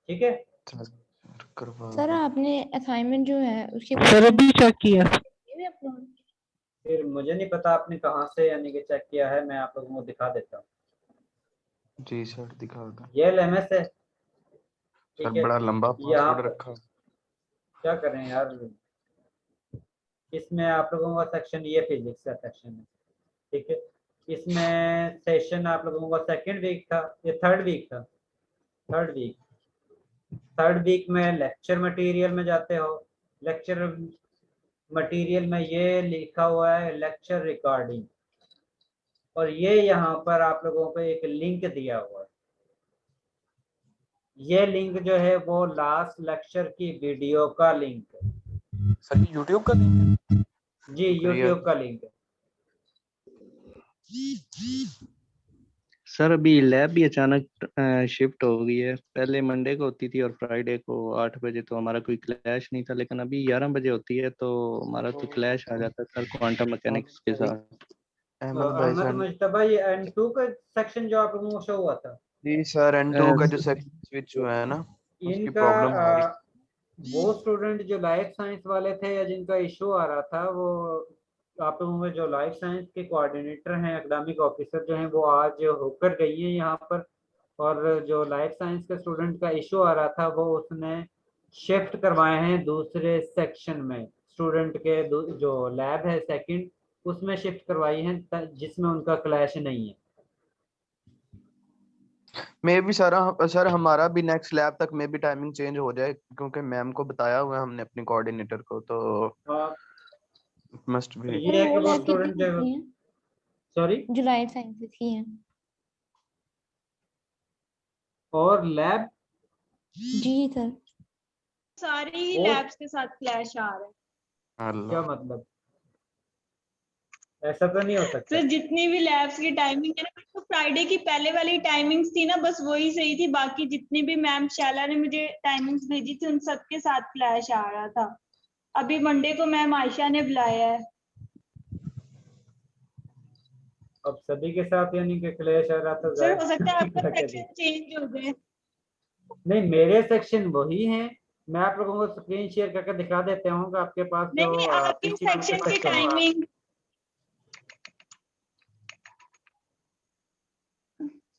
A: ठीक है।
C: करवा
L: सर
C: दो।
L: आपने असाइनमेंट जो है उसके
I: सर अभी चेक किया।
A: फिर मुझे नहीं पता आपने कहाँ से यानी कि चेक किया है, मैं आप लोगों को दिखा देता हूँ।
C: जी सर दिखा दो।
A: ये LMS है,
C: सर
A: ठीक है।
C: बड़ा लंबा
A: यहाँ
C: पासवर्ड
A: पर
C: रखा।
A: क्या करें यार, इसमें आप लोगों का सेक्शन, ये फिजिक्स का सेक्शन है, ठीक है। इसमें सेशन आप लोगों का सेकंड वीक था, ये थर्ड वीक था, थर्ड वीक में लेक्चर मटेरियल में जाते हो। लेक्चर मटेरियल में ये लिखा हुआ है लेक्चर रिकॉर्डिंग, और ये यहाँ पर आप लोगों को एक लिंक दिया हुआ है। ये लिंक जो है वो लास्ट लेक्चर की वीडियो का लिंक है।
M: सर ये यूट्यूब का लिंक है?
A: जी यूट्यूब का लिंक है।
D: सर अभी लैब भी अचानक शिफ्ट हो गई है, पहले मंडे को होती थी और फ्राइडे को 8 बजे, तो हमारा कोई क्लैश नहीं था, लेकिन अभी 11 बजे होती है तो हमारा तो क्लैश आ जाता है सर क्वांटम मैकेनिक्स के साथ।
A: अहमद मुज्तबा, ये N2 का सेक्शन जो आप लोगों को शो हुआ था,
C: जी सर N2 का जो सेक्शन स्विच हुआ है ना, उसकी
A: इनका
C: प्रॉब्लम आ रही।
A: वो स्टूडेंट जो लाइफ साइंस वाले थे या जिनका इशू आ रहा था, वो आप लोगों में जो लाइफ साइंस के कोऑर्डिनेटर हैं, एकेडमिक ऑफिसर जो हैं, वो आज होकर गई है यहाँ पर। और जो लाइफ साइंस के स्टूडेंट का इशू आ रहा था, वो उसने शिफ्ट करवाए हैं दूसरे सेक्शन में। स्टूडेंट के जो लैब है सेकंड, उसमें शिफ्ट करवाई है, जिसमें उनका क्लैश नहीं है।
C: मे भी सर हमारा भी नेक्स्ट लैब तक में भी टाइमिंग चेंज हो जाए, क्योंकि मैम को बताया हुआ है हमने अपने कोऑर्डिनेटर को, तो मस्ट भी।
A: ये है कि वो स्टूडेंट जो, सॉरी,
L: जो लाइफ साइंसेस की हैं
A: और लैब,
L: जी सर
N: सारे ही
A: और
N: लैब्स के साथ क्लैश आ रहे हैं।
A: क्या मतलब, ऐसा तो नहीं हो सकता।
N: सर जितनी भी लैब्स की टाइमिंग है ना, तो फ्राइडे की पहले वाली टाइमिंग्स थी ना, बस वही सही थी, बाकी जितनी भी मैम शैला ने मुझे टाइमिंग्स भेजी थी उन सबके साथ क्लैश आ रहा था। अभी मंडे को मैम आयशा ने बुलाया है।
A: अब सभी के साथ यानी कि क्लैश आ रहा था।
N: सर हो सकता है आपका सेक्शन चेंज हो जाए।
A: नहीं, मेरे सेक्शन वही हैं। मैं आप लोगों को स्क्रीन शेयर करके दिखा देता हूँ कि आपके पास जो
N: नहीं, आपके सेक्शन की टाइमिंग।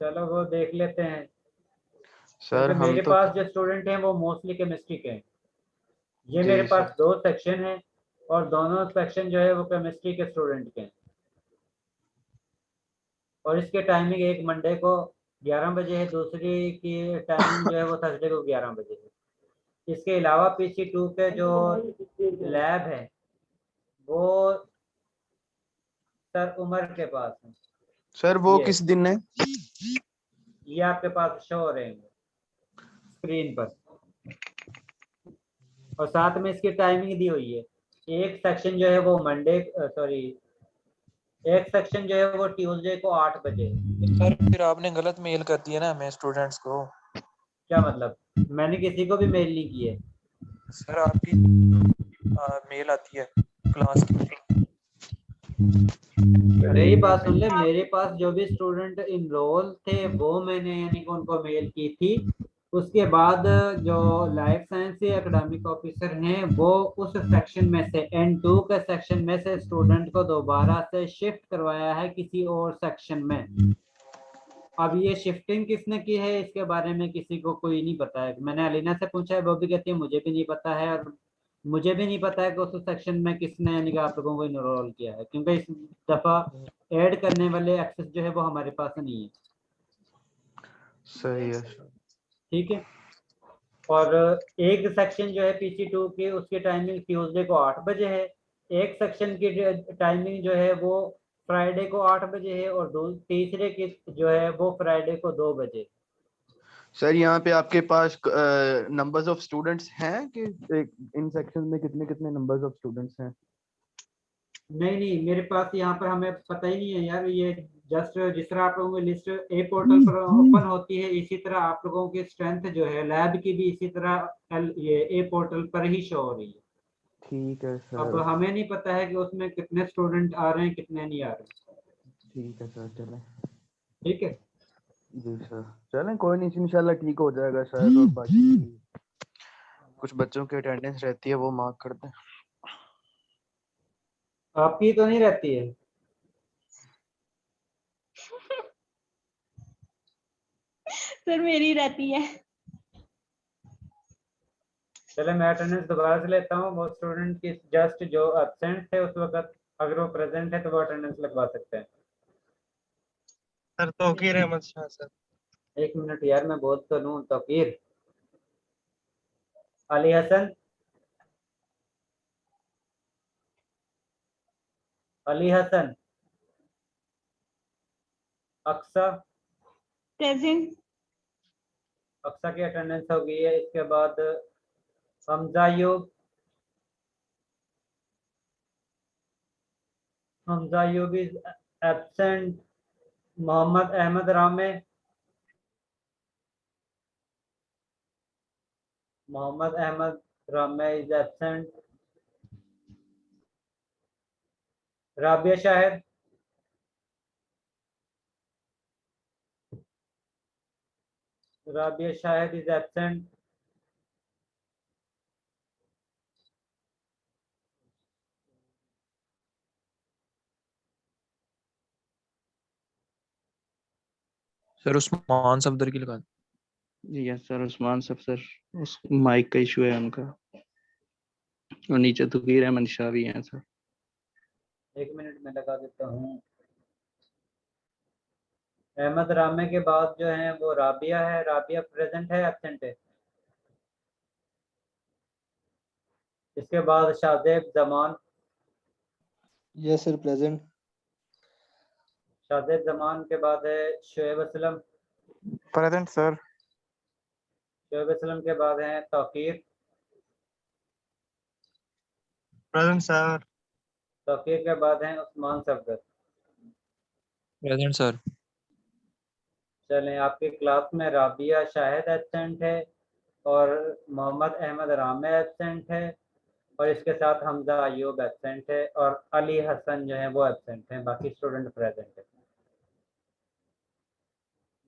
A: चलो वो देख लेते हैं
C: सर। हम
A: मेरे
C: तो
A: पास जो स्टूडेंट हैं वो मोस्टली केमिस्ट्री के हैं। ये
C: जी
A: मेरे
C: सर।
A: पास 2 सेक्शन हैं और दोनों सेक्शन जो है वो केमिस्ट्री के स्टूडेंट के हैं। और इसके टाइमिंग एक मंडे को 11 बजे है, दूसरी की टाइमिंग जो है वो थर्सडे को 11 बजे है। इसके अलावा PC2 के जो लैब है वो सर उमर के पास है।
C: सर वो किस दिन है?
A: ये आपके पास शो हो रहे हैं स्क्रीन पर, और साथ में इसकी टाइमिंग दी हुई है। एक सेक्शन जो है वो एक सेक्शन जो है वो ट्यूसडे को 8 बजे।
M: सर फिर आपने गलत मेल कर दिया ना हमें स्टूडेंट्स को।
A: क्या मतलब? मैंने किसी को भी मेल नहीं की है
M: सर। आपकी मेल आती है क्लास की।
A: मेरी बात सुन ले, मेरे पास जो भी स्टूडेंट इनरोल थे वो मैंने यानी कि उनको मेल की थी। उसके बाद जो लाइफ साइंस के एकेडमिक ऑफिसर हैं वो उस सेक्शन में से N2 के सेक्शन में से स्टूडेंट को दोबारा से शिफ्ट करवाया है किसी और सेक्शन में। अब ये शिफ्टिंग किसने की है इसके बारे में किसी को कोई नहीं पता है। मैंने अलीना से पूछा है, वो भी कहती है मुझे भी नहीं पता है, और मुझे भी नहीं पता है कि उस सेक्शन में किसने यानी कि आप लोगों को इनरोल किया है, क्योंकि इस दफा ऐड करने वाले एक्सेस जो है वो हमारे पास नहीं है।
C: सही है।
A: ठीक है। और एक सेक्शन जो है PC2 की, उसकी टाइमिंग ट्यूसडे को 8 बजे है। एक सेक्शन की टाइमिंग जो है वो फ्राइडे को 8 बजे है, और तीसरे की जो है वो फ्राइडे को 2 बजे।
C: सर यहाँ पे आपके पास नंबर्स ऑफ स्टूडेंट्स हैं कि इन सेक्शन में कितने कितने नंबर्स ऑफ स्टूडेंट्स हैं?
A: नहीं, मेरे पास यहाँ पर हमें पता ही नहीं है यार। ये जस्ट जिस तरह आप लोगों की लिस्ट ए पोर्टल पर ओपन होती है, इसी तरह आप लोगों की स्ट्रेंथ जो है लैब की भी इसी तरह ये ए पोर्टल पर ही शो हो रही है।
C: ठीक है सर।
A: अब हमें नहीं पता है कि उसमें कितने स्टूडेंट आ रहे हैं कितने नहीं आ रहे।
C: ठीक है सर, चलें।
A: ठीक है
C: जी सर, चलें, कोई नहीं, इंशाल्लाह ठीक हो जाएगा सर। और बाकी कुछ बच्चों की अटेंडेंस रहती है वो मार्क करते हैं।
A: आपकी तो नहीं रहती है?
N: सर मेरी रहती है।
A: चले मैं अटेंडेंस दोबारा से लेता हूँ। वो स्टूडेंट की जस्ट जो एब्सेंट थे उस वक्त, अगर वो प्रेजेंट है तो वो अटेंडेंस लगवा सकते हैं।
B: Sir Tauqeer Ahmed Shah sir.
A: एक मिनट यार, मैं बोल तो लूँ। तौकीर, अली हसन, अली हसन, अक्सा,
N: प्रेजेंट।
A: अक्सा की अटेंडेंस हो गई है। इसके बाद हमजा अयूब, हमजा अयूब इज एब्सेंट। मोहम्मद अहमद रामे, Mohammad Ahmad Rame is absent. Rabia Shahid, Rabia Shahid is absent.
M: Sir Usman Safdar की लगा दो।
D: यस सर, उस्मान सब सर, उस माइक का इशू है उनका। और नीचे तौकीर अहमद शाह भी हैं सर।
A: एक मिनट में लगा देता हूँ। अहमद रामे के बाद जो है वो राबिया है। राबिया प्रेजेंट है, एब्सेंट है? इसके बाद Shahzeb Zaman,
B: yes sir present.
A: Shahzeb Zaman के बाद है शुएब असलम,
B: प्रेजेंट सर।
A: शुएब असलम के बाद है तौकीर,
B: प्रेजेंट सर।
A: तौकीर के बाद है उस्मान सफदर।
M: Present sir.
A: चलें, आपकी क्लास में राबिया शाहिद एब्सेंट है और मोहम्मद अहमद रामे एब्सेंट है और इसके साथ हमजा अयूब एब्सेंट है और अली हसन जो है वो एब्सेंट है। बाकी स्टूडेंट प्रेजेंट है।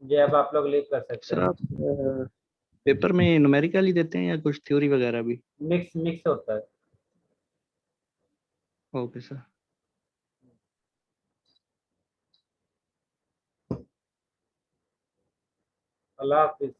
A: जी, अब आप लोग लीव कर सकते
D: सर
A: हैं।
D: आप पेपर में न्यूमेरिकल ही देते हैं या कुछ थ्योरी वगैरह भी?
A: मिक्स मिक्स होता है।
D: Okay sir.
A: अल्लाह हाफिज।